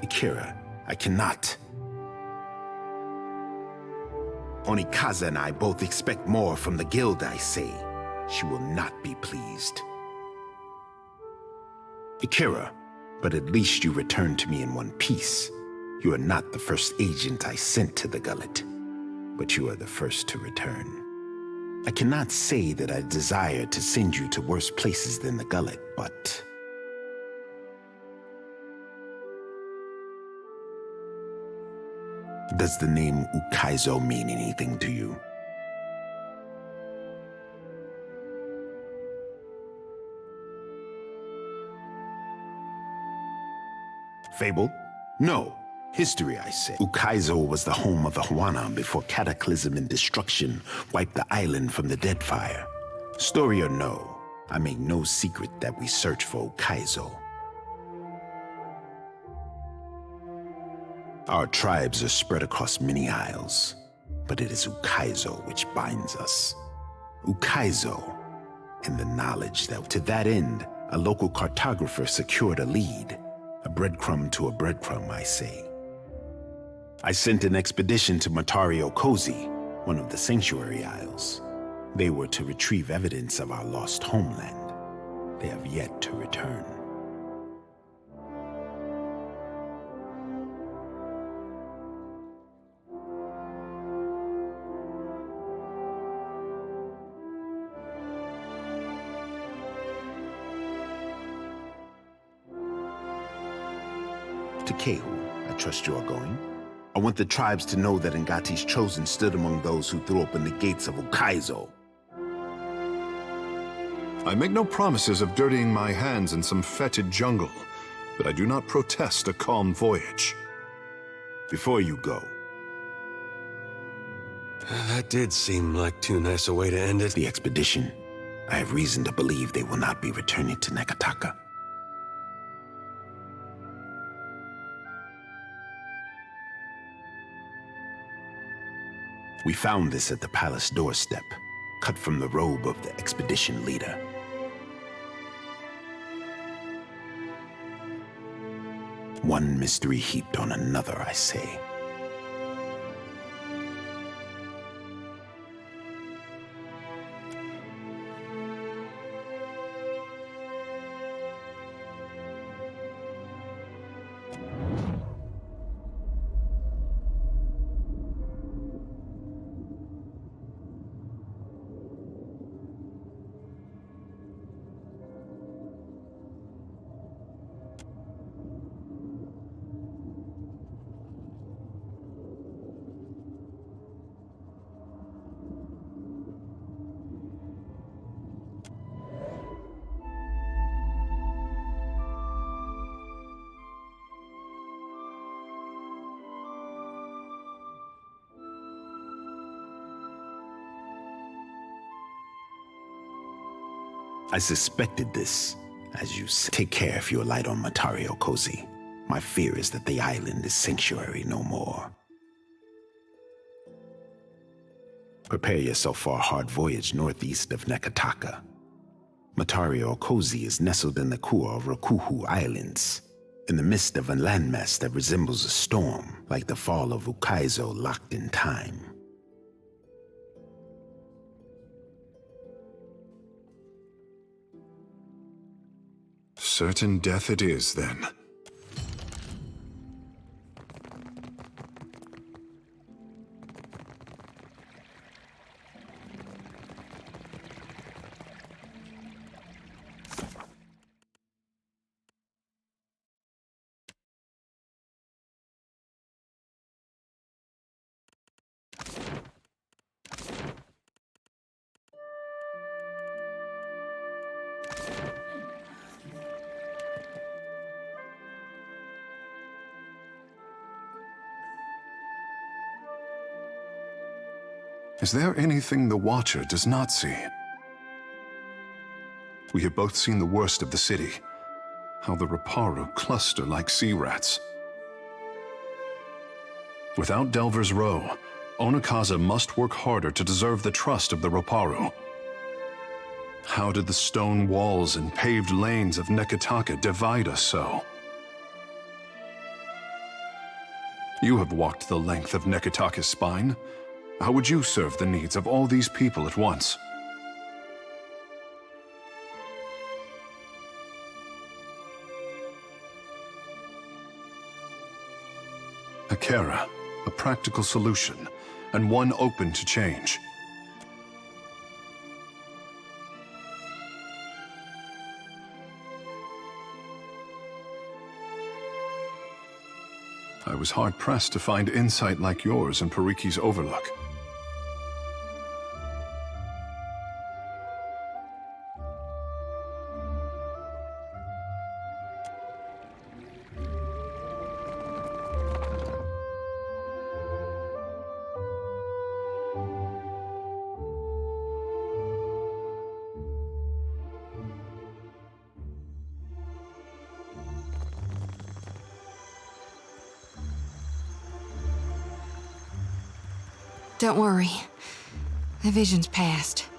Akira, I cannot. Onikaza and I both expect more from the guild, I say. She will not be pleased. Akira, but at least you returned to me in one piece. You are not the first agent I sent to the gullet, but you are the first to return. I cannot say that I desire to send you to worse places than the gullet, but... Does the name Ukaizo mean anything to you? Fable? No. History, I say. Ukaizo was the home of the Huana before cataclysm and destruction wiped the island from the Deadfire. Story or no, I make no secret that we search for Ukaizo. Our tribes are spread across many isles, but it is Ukaizo which binds us. Ukaizo, and the knowledge that to that end, a local cartographer secured a lead. A breadcrumb to a breadcrumb, I say. I sent an expedition to Matario Kozi, one of the Sanctuary Isles. They were to retrieve evidence of our lost homeland. They have yet to return. To Kehu, I trust you are going. I want the tribes to know that Ngati's chosen stood among those who threw open the gates of Ukaizo. I make no promises of dirtying my hands in some fetid jungle, but I do not protest a calm voyage. Before you go. That did seem like too nice a way to end it. The expedition. I have reason to believe they will not be returning to Neketaka. We found this at the palace doorstep, cut from the robe of the expedition leader. One mystery heaped on another, I say. I suspected this, as you say. Take care if you alight on Matario Kozi. My fear is that the island is sanctuary no more. Prepare yourself for a hard voyage northeast of Neketaka. Matario Kozi is nestled in the core of Rakuhu Islands, in the midst of a landmass that resembles a storm, like the fall of Ukaizo locked in time. Certain death it is, then. Is there anything the Watcher does not see? We have both seen the worst of the city, how the Raparu cluster like sea rats. Without Delver's Row, Onakaza must work harder to deserve the trust of the Raparu. How did the stone walls and paved lanes of Neketaka divide us so? You have walked the length of Neketaka's spine. How would you serve the needs of all these people at once? Akera, a practical solution, and one open to change. I was hard-pressed to find insight like yours in Pariki's Overlook. Don't worry. The vision's past.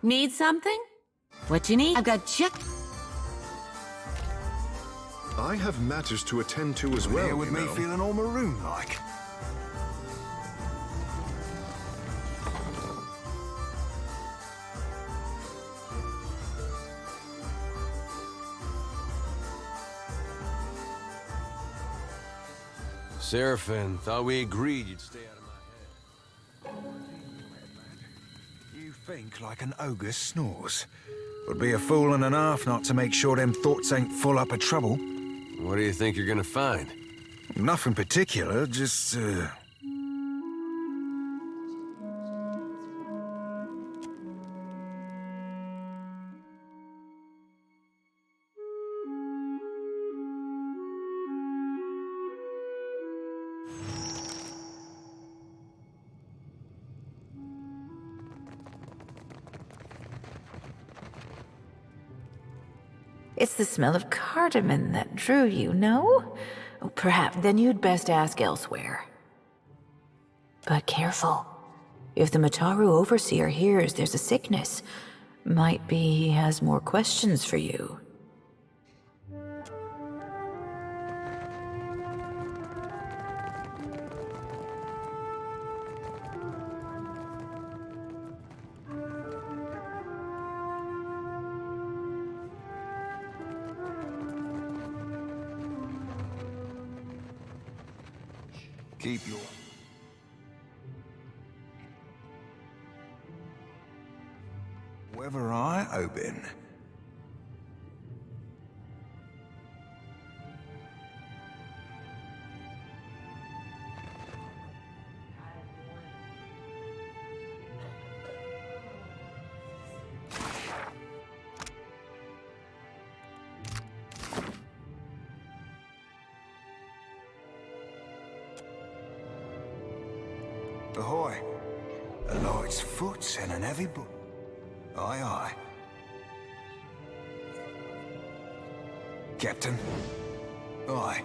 Need something? What you need? I've got I have matters to attend to as well, Here with you me know. feeling all maroon-like. Seraphim, thought we agreed you'd stay out of my head. You think like an ogre snores. Would be a fool and a half not to make sure them thoughts ain't full up of trouble. What do you think you're gonna find? Nothing particular, just, It's the smell of cardamom that drew you, no? Oh, perhaps then you'd best ask elsewhere. But careful. If the Mataru overseer hears there's a sickness, might be he has more questions for you. keep your... Whether I open... Ahoy! A light's foot and an heavy book. Aye, aye. Captain? Aye.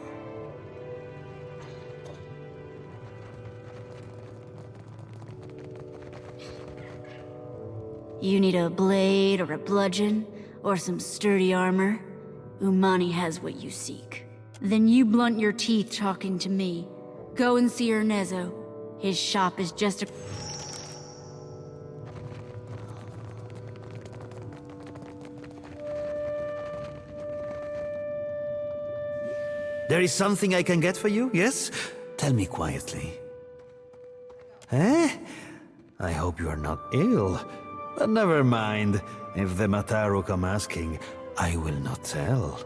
You need a blade or a bludgeon or some sturdy armor? Umani has what you seek. Then you blunt your teeth talking to me. Go and see Ernesto. His shop is just a... There is something I can get for you, yes? Tell me quietly. Eh? I hope you are not ill. But never mind. If the Mataru come asking, I will not tell.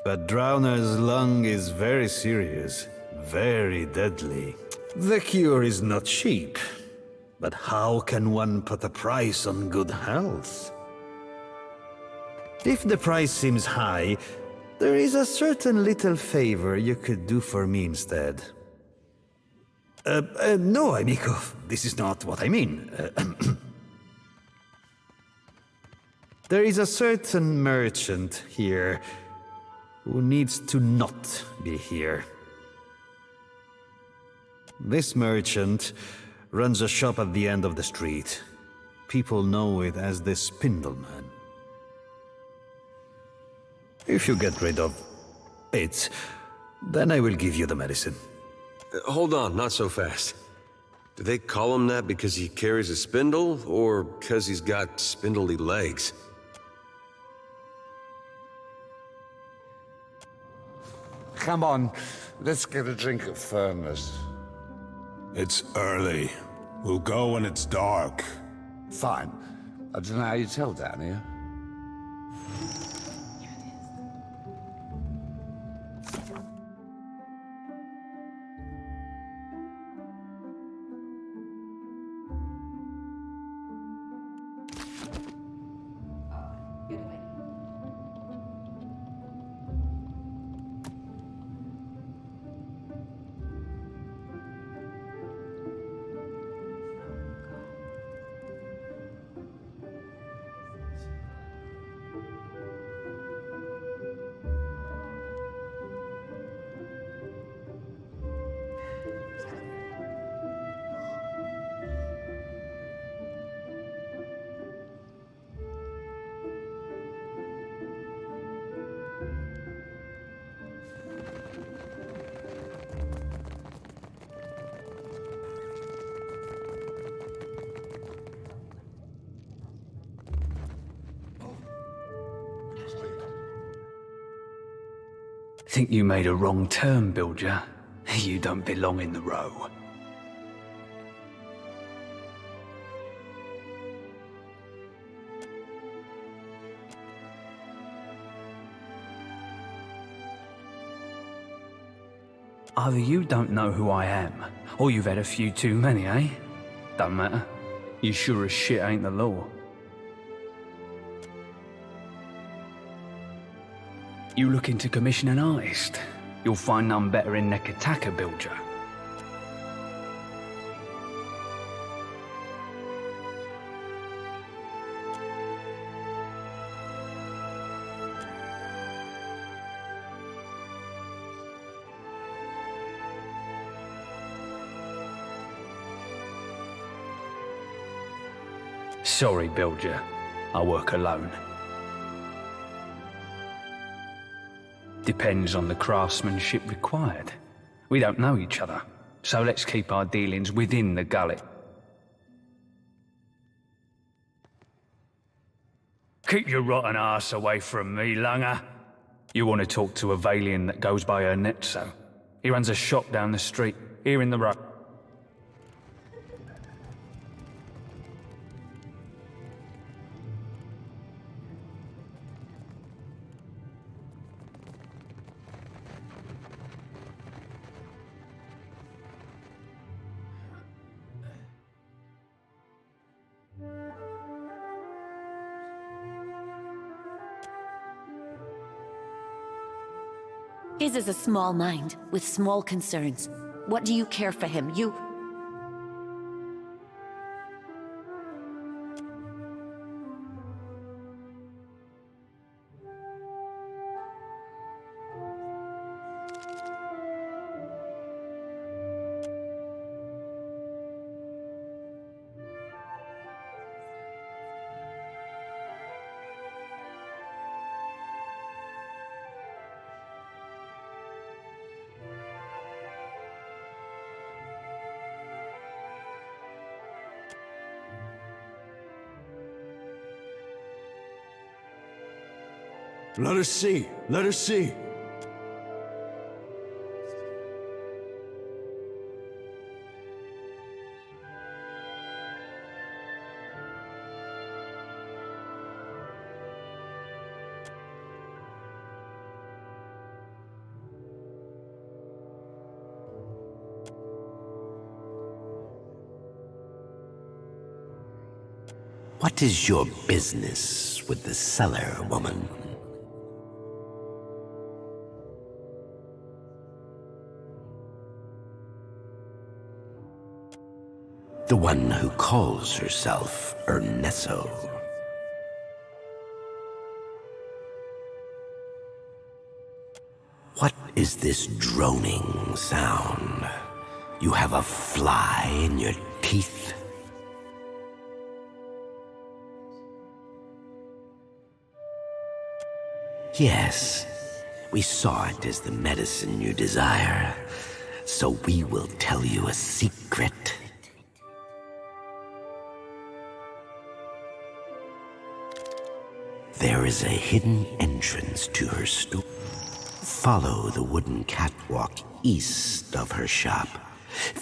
But Drowner's lung is very serious, very deadly. The cure is not cheap. But how can one put a price on good health? If the price seems high, there is a certain little favor you could do for me instead. No, amigo. This is not what I mean. There is a certain merchant here who needs to not be here. This merchant runs a shop at the end of the street. People know it as the Spindleman. If you get rid of it, then I will give you the medicine. Hold on, not so fast. Do they call him that because he carries a spindle, or because he's got spindly legs? Come on, let's get a drink of firmness. It's early. We'll go when it's dark. Fine. I don't know how you tell down here. Think you made a wrong turn, Bilger. You don't belong in the row. Either you don't know who I am, or you've had a few too many, eh? Don't matter. You sure as shit ain't the law. You looking to commission an artist? You'll find none better in Neketaka, Bilger. Sorry, Bilger. I work alone. Depends on the craftsmanship required. We don't know each other, so let's keep our dealings within the gullet. Keep your rotten ass away from me, Langer. You want to talk to a Valian that goes by Ernetzo. He runs a shop down the street, here in the road. His is a small mind, with small concerns. What do you care for him? You... Let us see. Let us see. What is your business with the cellar, woman? The one who calls herself Ernesto. What is this droning sound? You have a fly in your teeth? Yes, we saw it as the medicine you desire, so we will tell you a secret. There is a hidden entrance to her store. Follow the wooden catwalk east of her shop.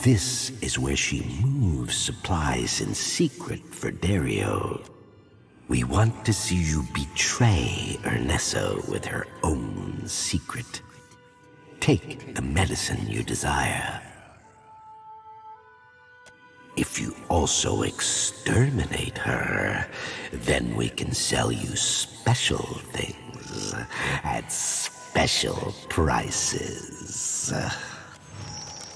This is where she moves supplies in secret for Dario. We want to see you betray Ernesto with her own secret. Take the medicine you desire. If you also exterminate her, then we can sell you special things at special prices.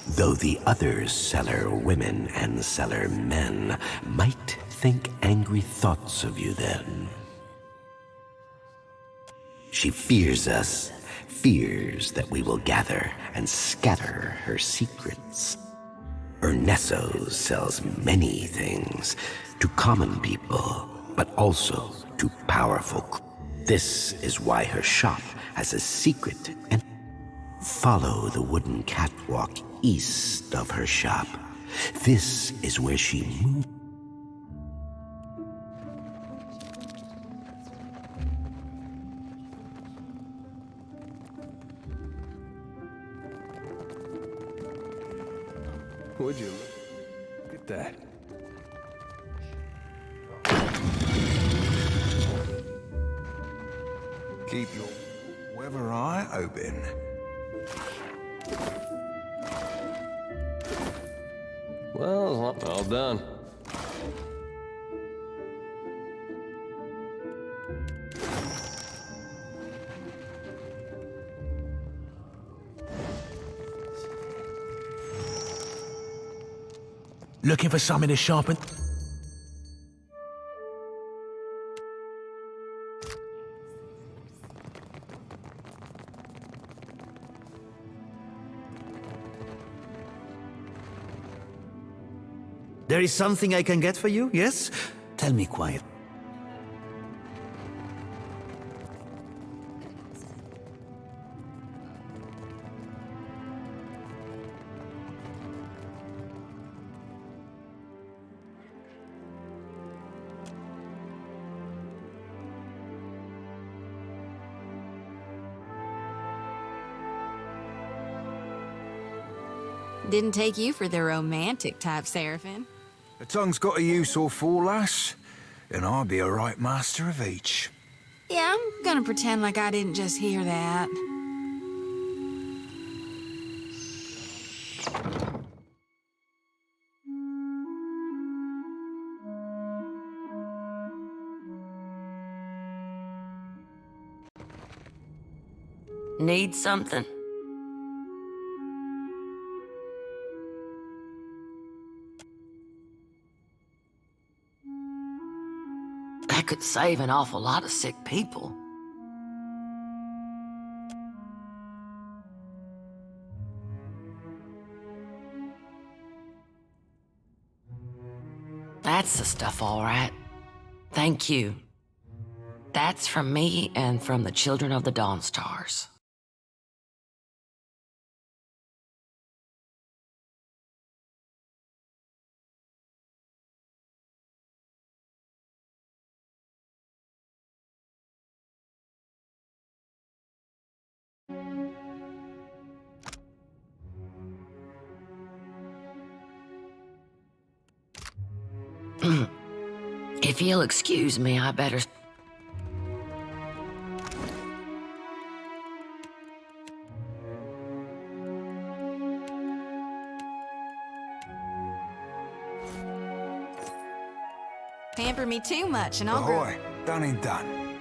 Though the other seller women and seller men might think angry thoughts of you then. She fears us, fears that we will gather and scatter her secrets. Ernesto sells many things to common people, but also to powerful. This is why her shop has a secret and follow the wooden catwalk east of her shop. This is where she moves. Would you? Look at that. Keep your weather eye open. Well, all done. Looking for something to sharpen? There is something I can get for you, yes? Tell me quiet. Didn't take you for the romantic type, Seraphim. The tongue's got a use or four, lass, and I'll be a right master of each. Yeah, I'm gonna pretend like I didn't just hear that. Need something? That could save an awful lot of sick people. That's the stuff, all right. Thank you. That's from me and from the children of the Dawn Stars. If you'll excuse me, I better... Pamper me too much and I'll grow... Ahoy, done and done.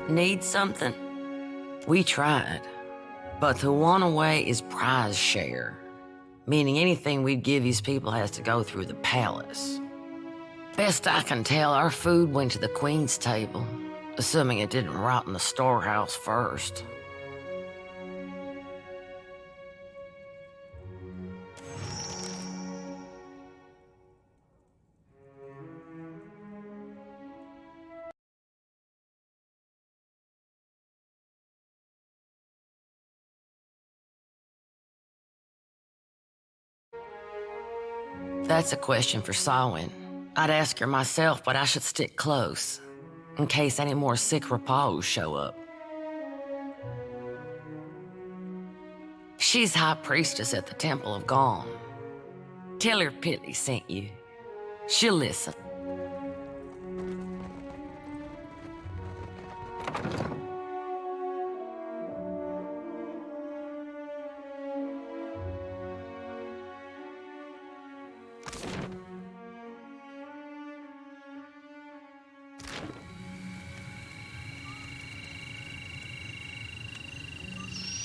Need something? We tried, but the one away is prize share, meaning anything we'd give these people has to go through the palace. Best I can tell, our food went to the Queen's table, assuming it didn't rot in the storehouse first. That's a question for Sawin. I'd ask her myself, but I should stick close, in case any more sick Rapahus show up. She's High Priestess at the Temple of Gone. Tell her Pitty sent you. She'll listen.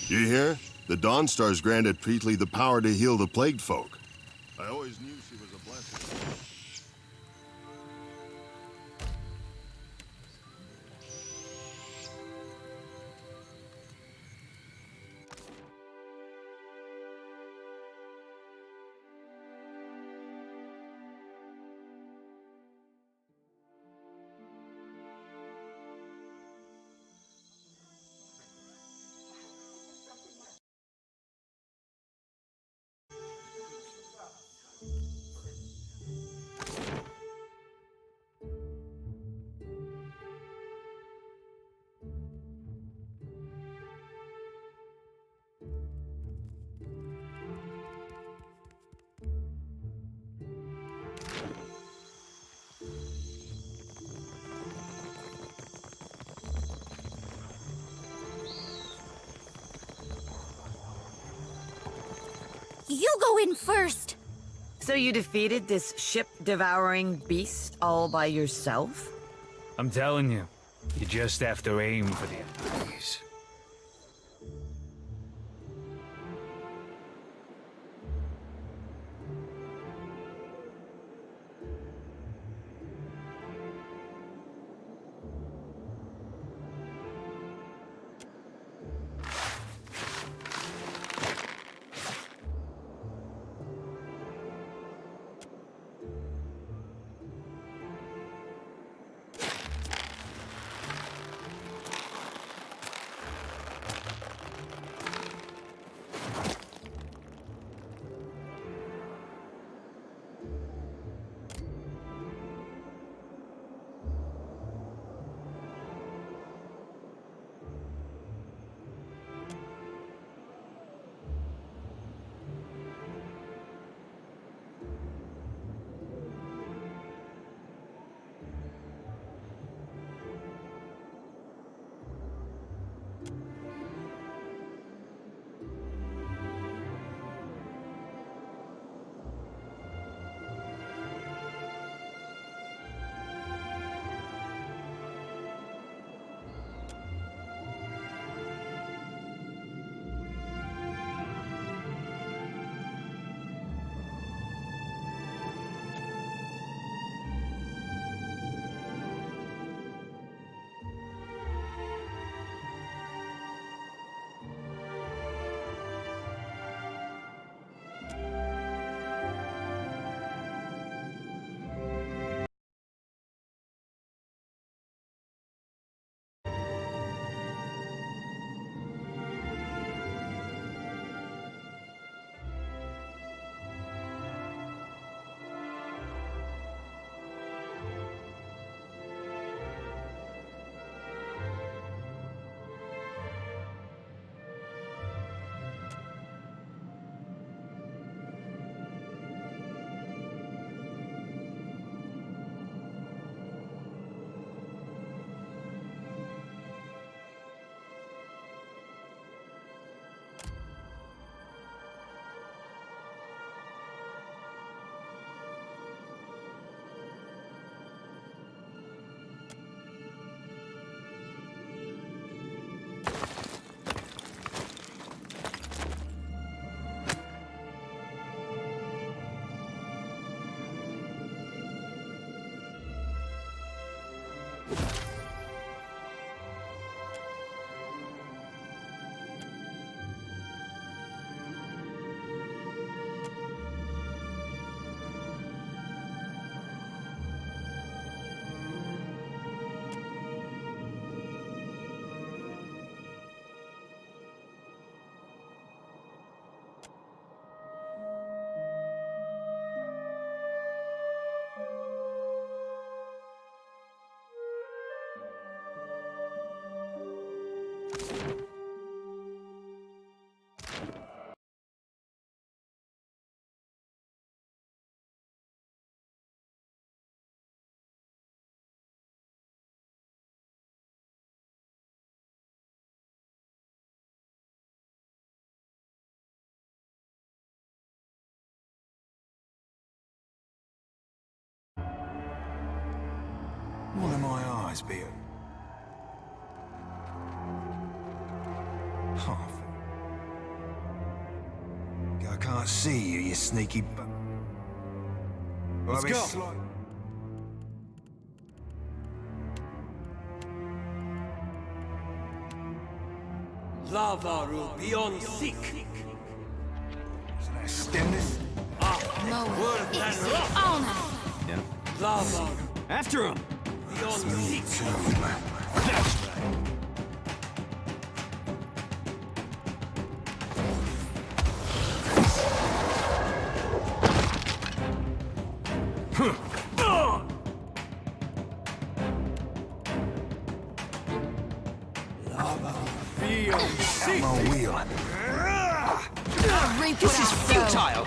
You hear? The Dawnstars granted Peetly the power to heal the plagued folk. I always knew she was a blessing. You go in first! So you defeated this ship-devouring beast all by yourself? I'm telling you, you just have to aim for the enemies. One of my eyes, Beard. Half. I can't see you, you sneaky bu... Let's go. Lavaru beyond seek. Isn't that stemness? Yeah. Lava After him! beyond seek. That's My wheel. This is futile!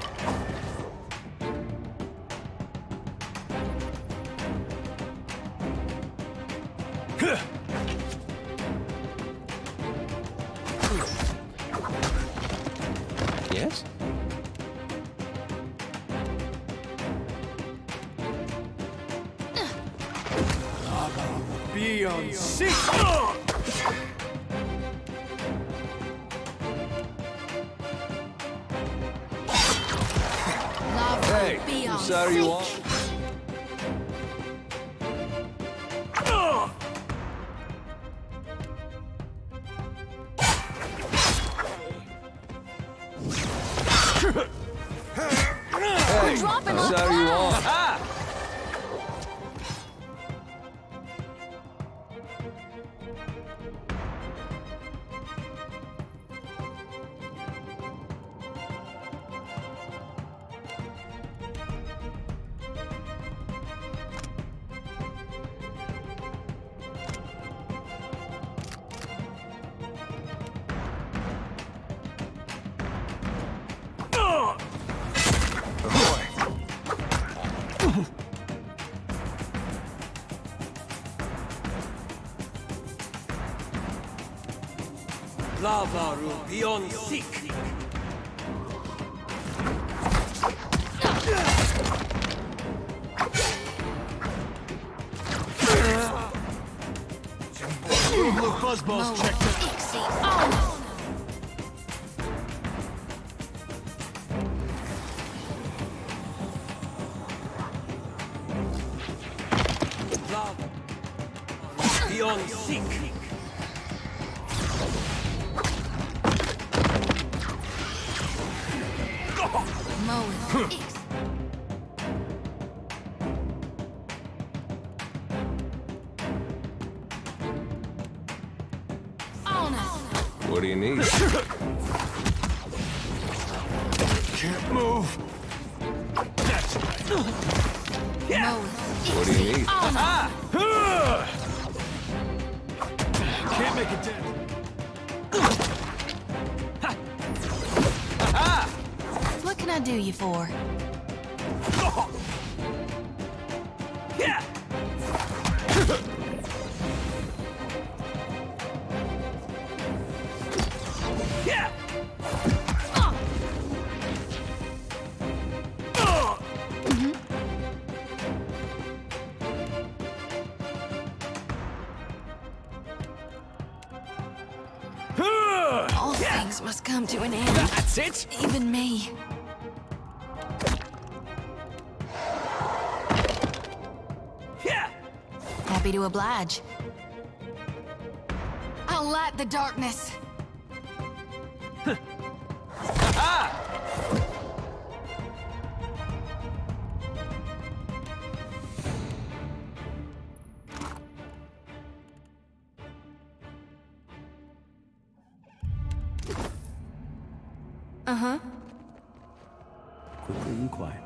Yes? Beyond seek. Hey, whose side are you on? Hey, whose side are you on? Lavaru beyond seek. Blue fuzzballs checked out. Beyond seek. What do you need? Can't move. That's right. Yeah. What do you need? Can't make it dead. What can I do you for? Yeah. Yeah. All things must come to an end. That's it? Even me. Yeah. Happy to oblige. I'll light the darkness. Uh-huh. Quickly and quiet.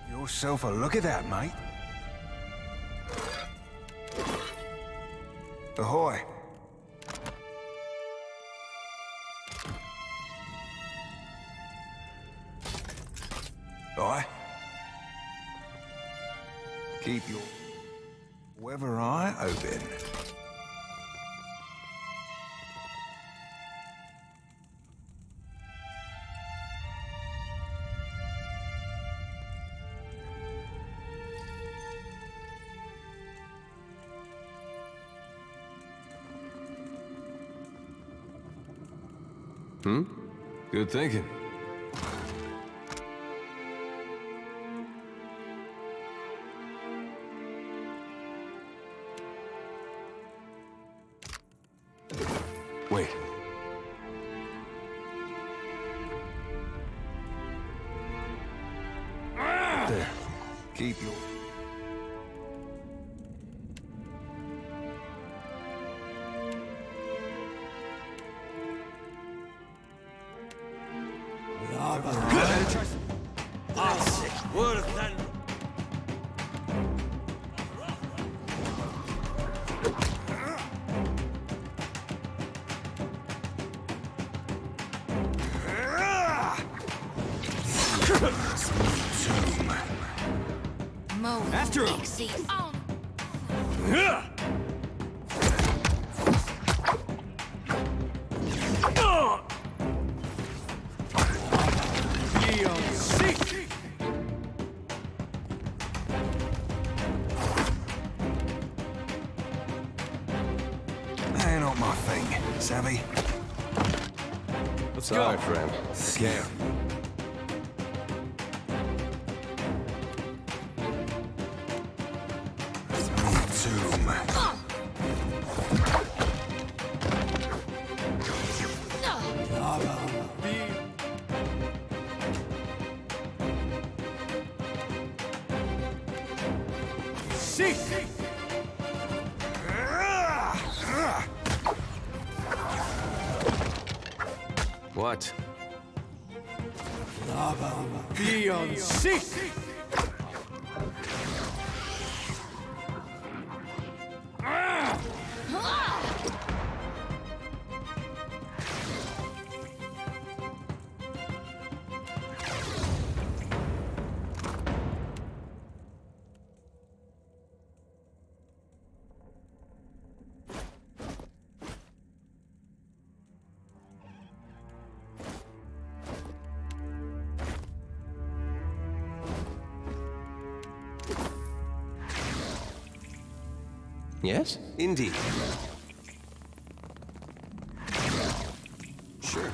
Yourself a look at that, mate. Ahoy. Aye. Keep your weather eye open. Good thinking. Wait. There. Keep your... After him! Ain't not my thing, savvy? Let's go. All right, friend. Scam. What? Be on sick! Yes? Indeed. Sure.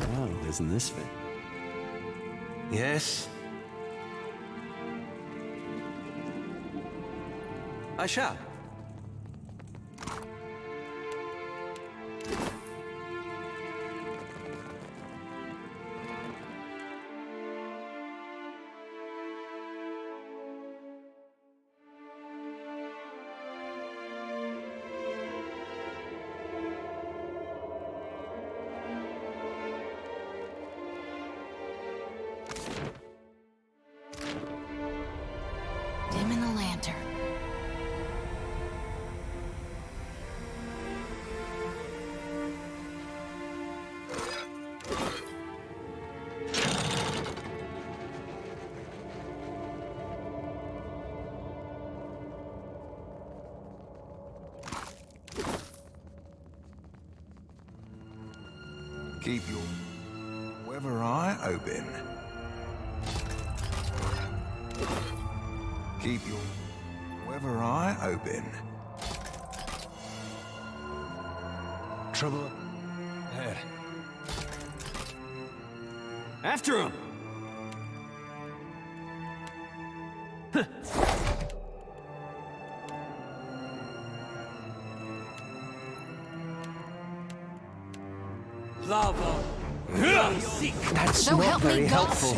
Oh, isn't this fit? Yes? I shall. Dimming the lantern. Keep your weather eye open. Keep your weather eye open. Trouble ahead. After him! Lava! That's so not very helpful.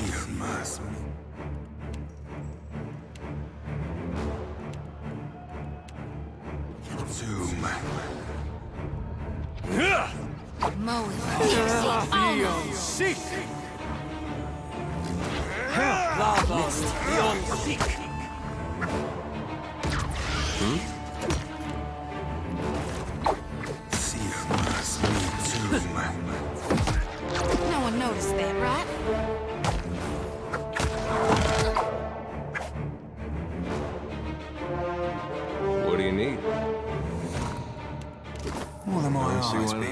Sick! Lava! Beyond sick! No one noticed that, right? What do you need? All of my eyes be.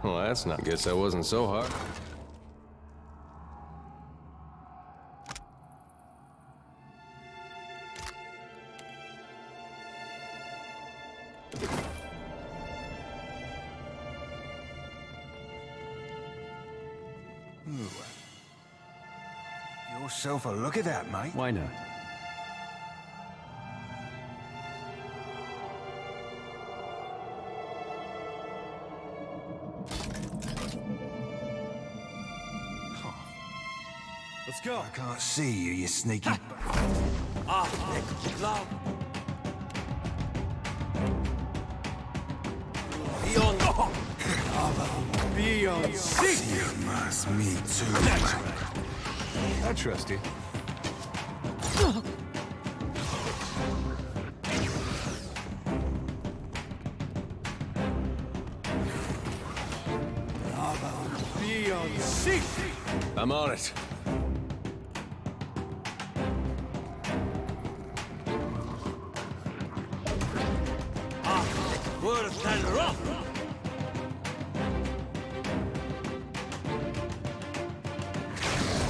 Well, that's not. Guess that wasn't so hard. Yourself a look at that, mate. Why not? Let's go. I can't see you, you sneaky. Love! Beyond! Beyond sick! You must me too. I trust you. Beyond sick! I'm on it. Worse than rough!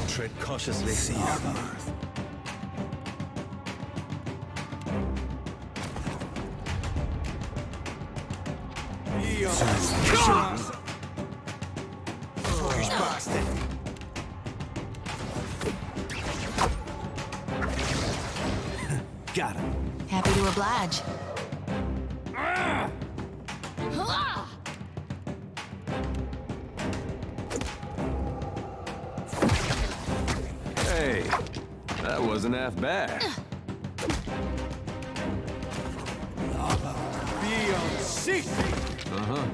Tread cautiously. See your mouth. Bastard! Got him. Happy to oblige. Hey, that wasn't half bad. Beyond sick! Uh-huh.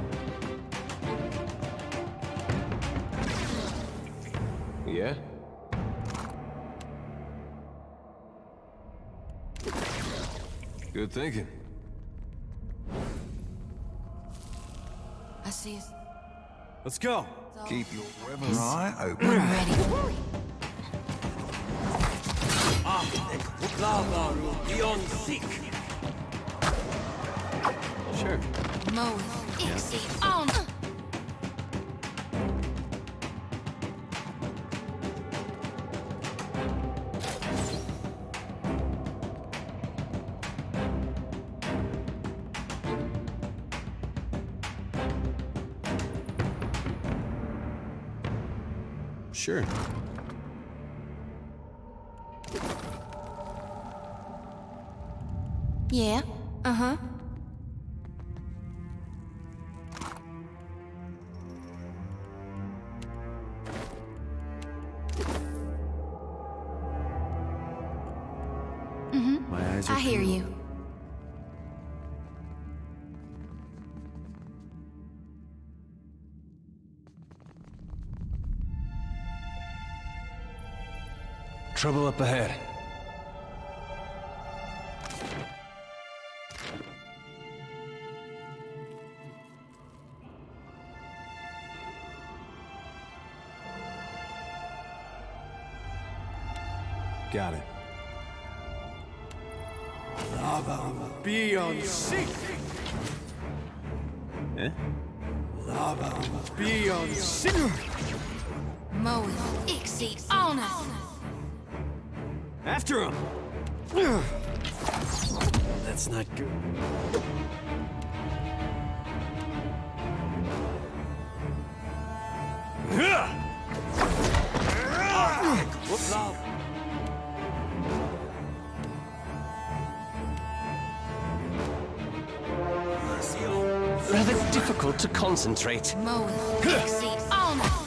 Yeah? Good thinking. I see us. Let's go! Keep your weather eye open. We're ready. Lava beyond sick! Sure. Mowing. Ixie on. Sure. Yeah, uh-huh. My eyes are I hear peeled. you. Trouble up ahead. Got it. Lava be on seek. Eh? Lava be on seek. Moe, Ixie, on us! After him. That's not good. Whoops. Lava. Rather difficult to concentrate. Moe, Ixie, on us!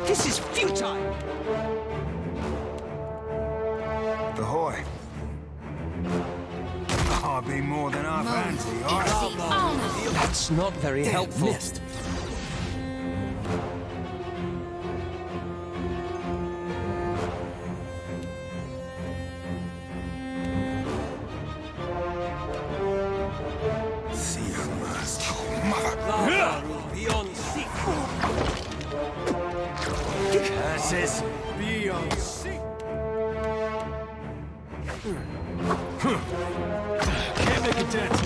This is futile. Ahoy. I'll be more than half anti, alright? That's not very helpful. Missed. Beyond seek. Curses beyond seek. Can't make a dent.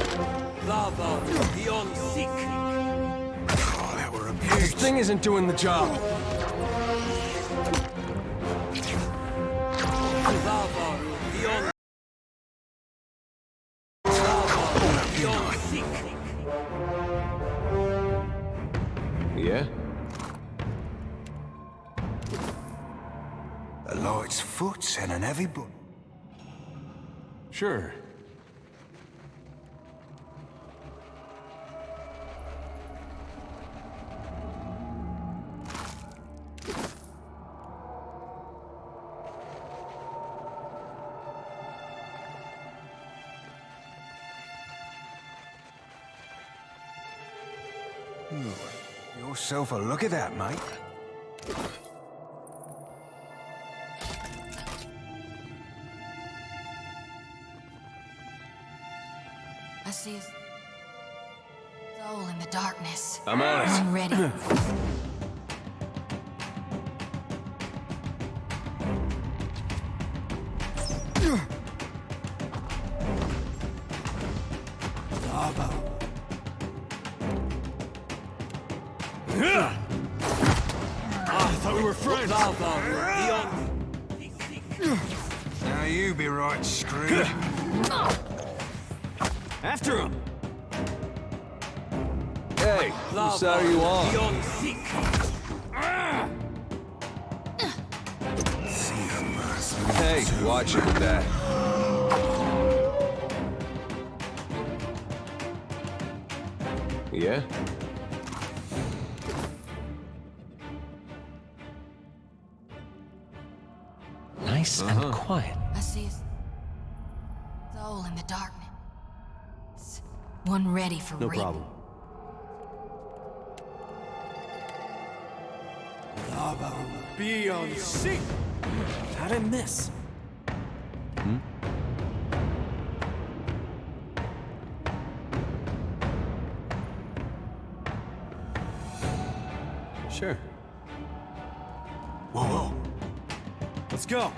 Lava beyond seek. Oh, that were a This thing isn't doing the job. Lava beyond. Lava beyond seek. Yeah? A light's foot and an heavy boot. Sure. Yourself a look at that, mate. I see his soul in the darkness. I'm on it. I'm ready. Lava. I thought we were friends. Lava beyond. Now you be right screwed. After him. Hey, whose side are you on? Beyond seek. Hey, watch it with that. Yeah? Nice and quiet. I see his soul in the darkness. One ready for No rape. problem. Lava be on seek. How'd I miss? Hmm? Sure. Whoa. Let's go.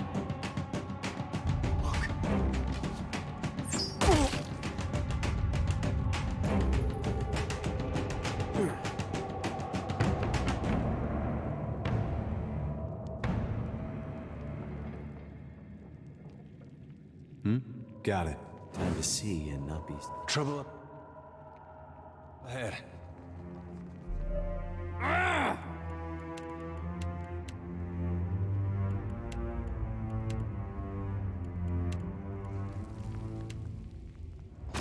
Got it. Time to see and not be... Trouble up ahead.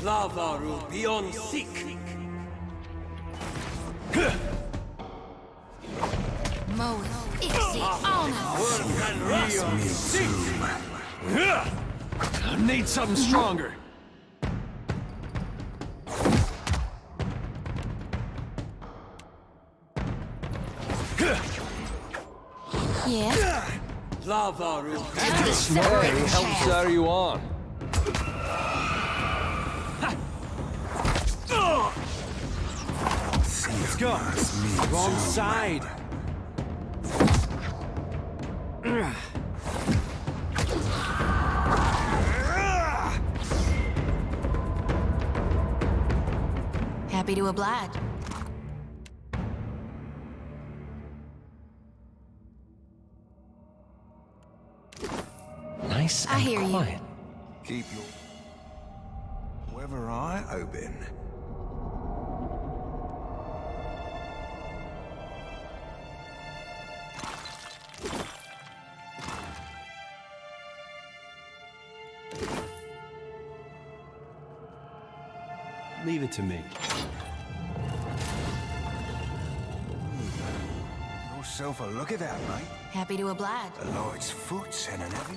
Lavaru beyond seek. Moe, Ixie, I need something stronger. Yeah? Lavaru. Hey, how much are you on? Let's go. Wrong side. Happy to oblige. Nice and I hear quiet. Keep your weather eye open. Leave it to me. Yourself a look at that, mate. Happy to oblige. A lord's foot and an heavy.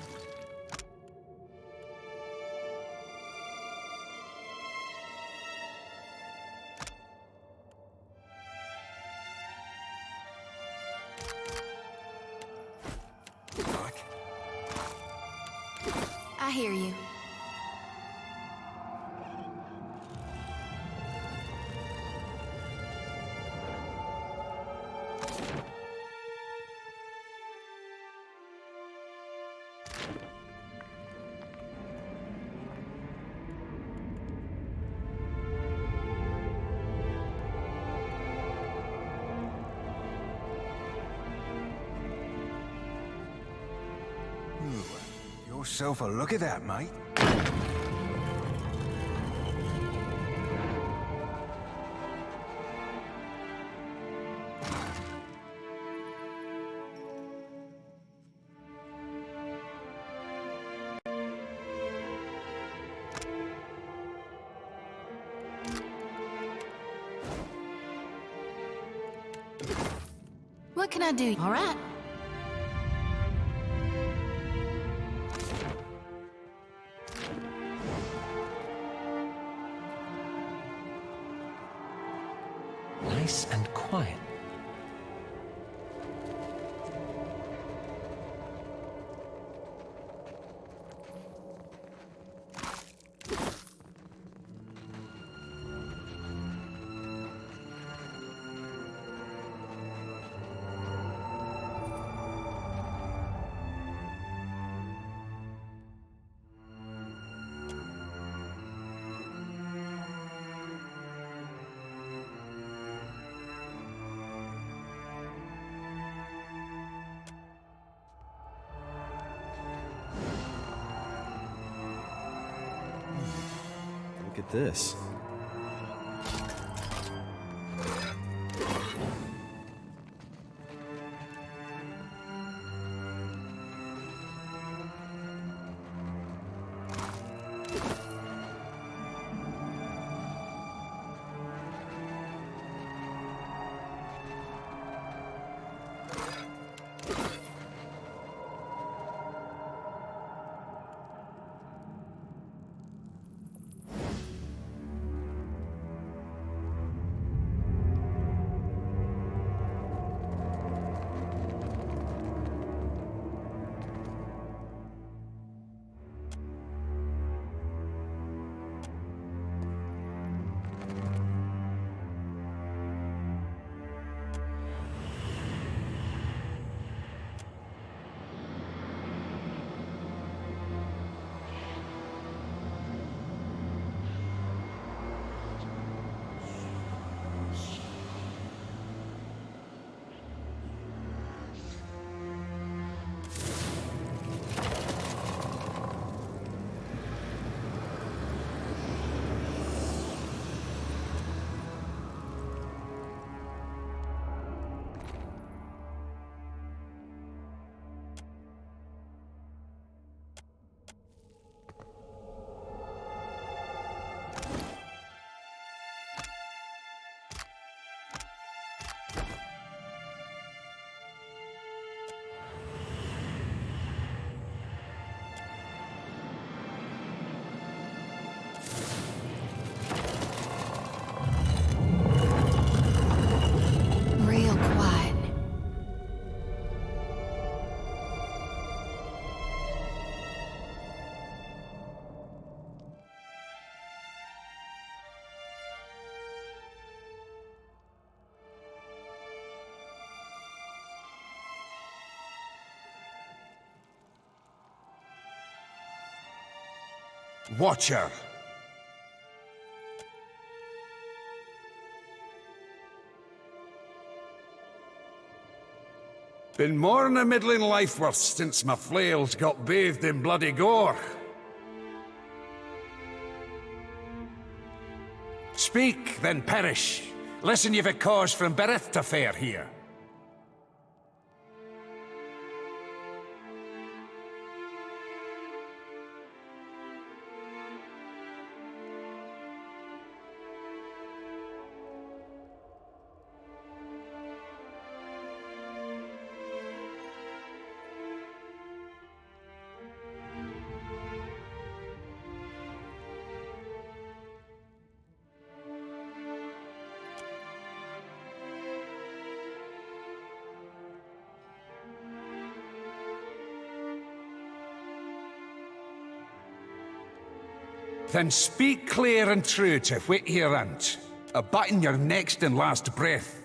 I hear you. Yourself a look at that, mate. What can I do? All right. Nice and quiet. Look at this. Watcher. Been more than a middling life worth since my flails got bathed in bloody gore. Speak, then perish. Listen, you've a cause from birth to fare here. Then speak clear and true to what you rant, abutting your next and last breath.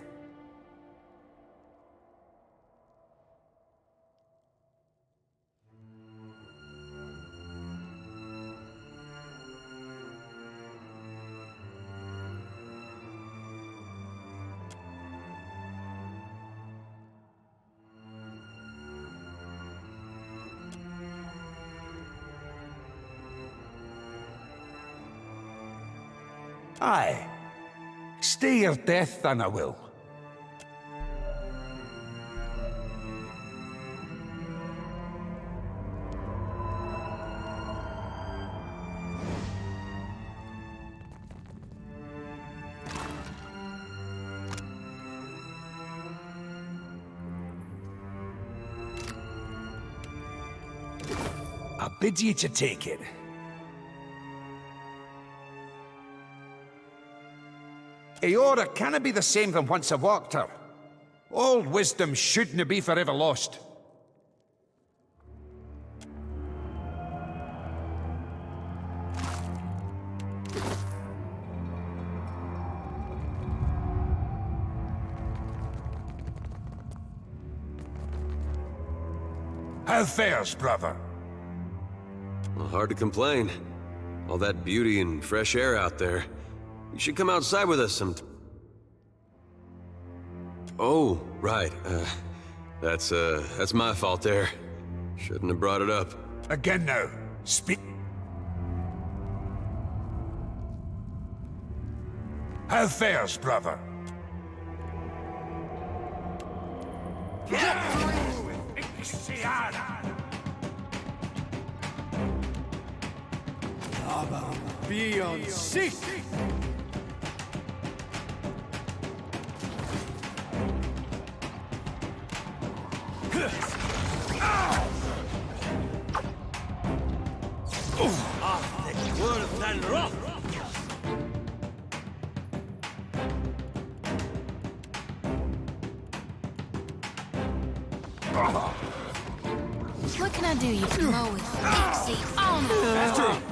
Aye. Stay your death, then I will. I bid you to take it. Eora canna be the same than once I walked her. Old wisdom shouldn't be forever lost. How fares, brother? Well, hard to complain. All that beauty and fresh air out there. You should come outside with us some... Oh, right. That's my fault there. Shouldn't have brought it up. Again now. Speak. How fares, brother? Be on seek! Worse than rock! What can I do you can mow with? See, on After him!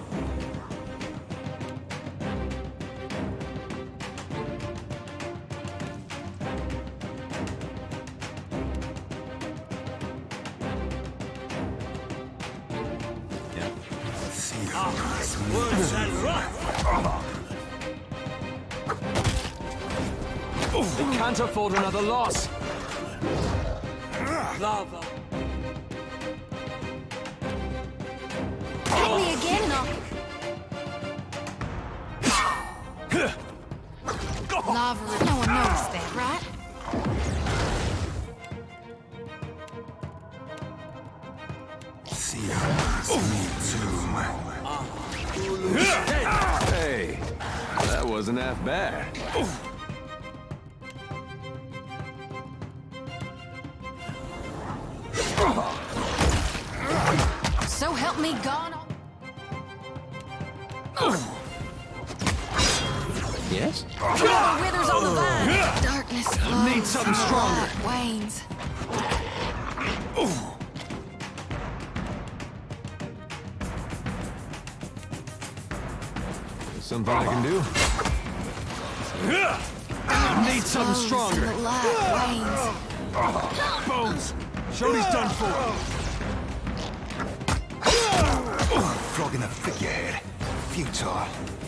Worse than rock! We can't afford another loss! Lava! Hit me again, and I'll... Lava, no one noticed that, right? Hey, that wasn't half bad. So help me God. Yes? The withers on the vine. Darkness flows. Need something stronger. Light wanes. Something I can do? Need something stronger. The light wanes. Bones! Shorty's done for. Flogging a figurehead. futile.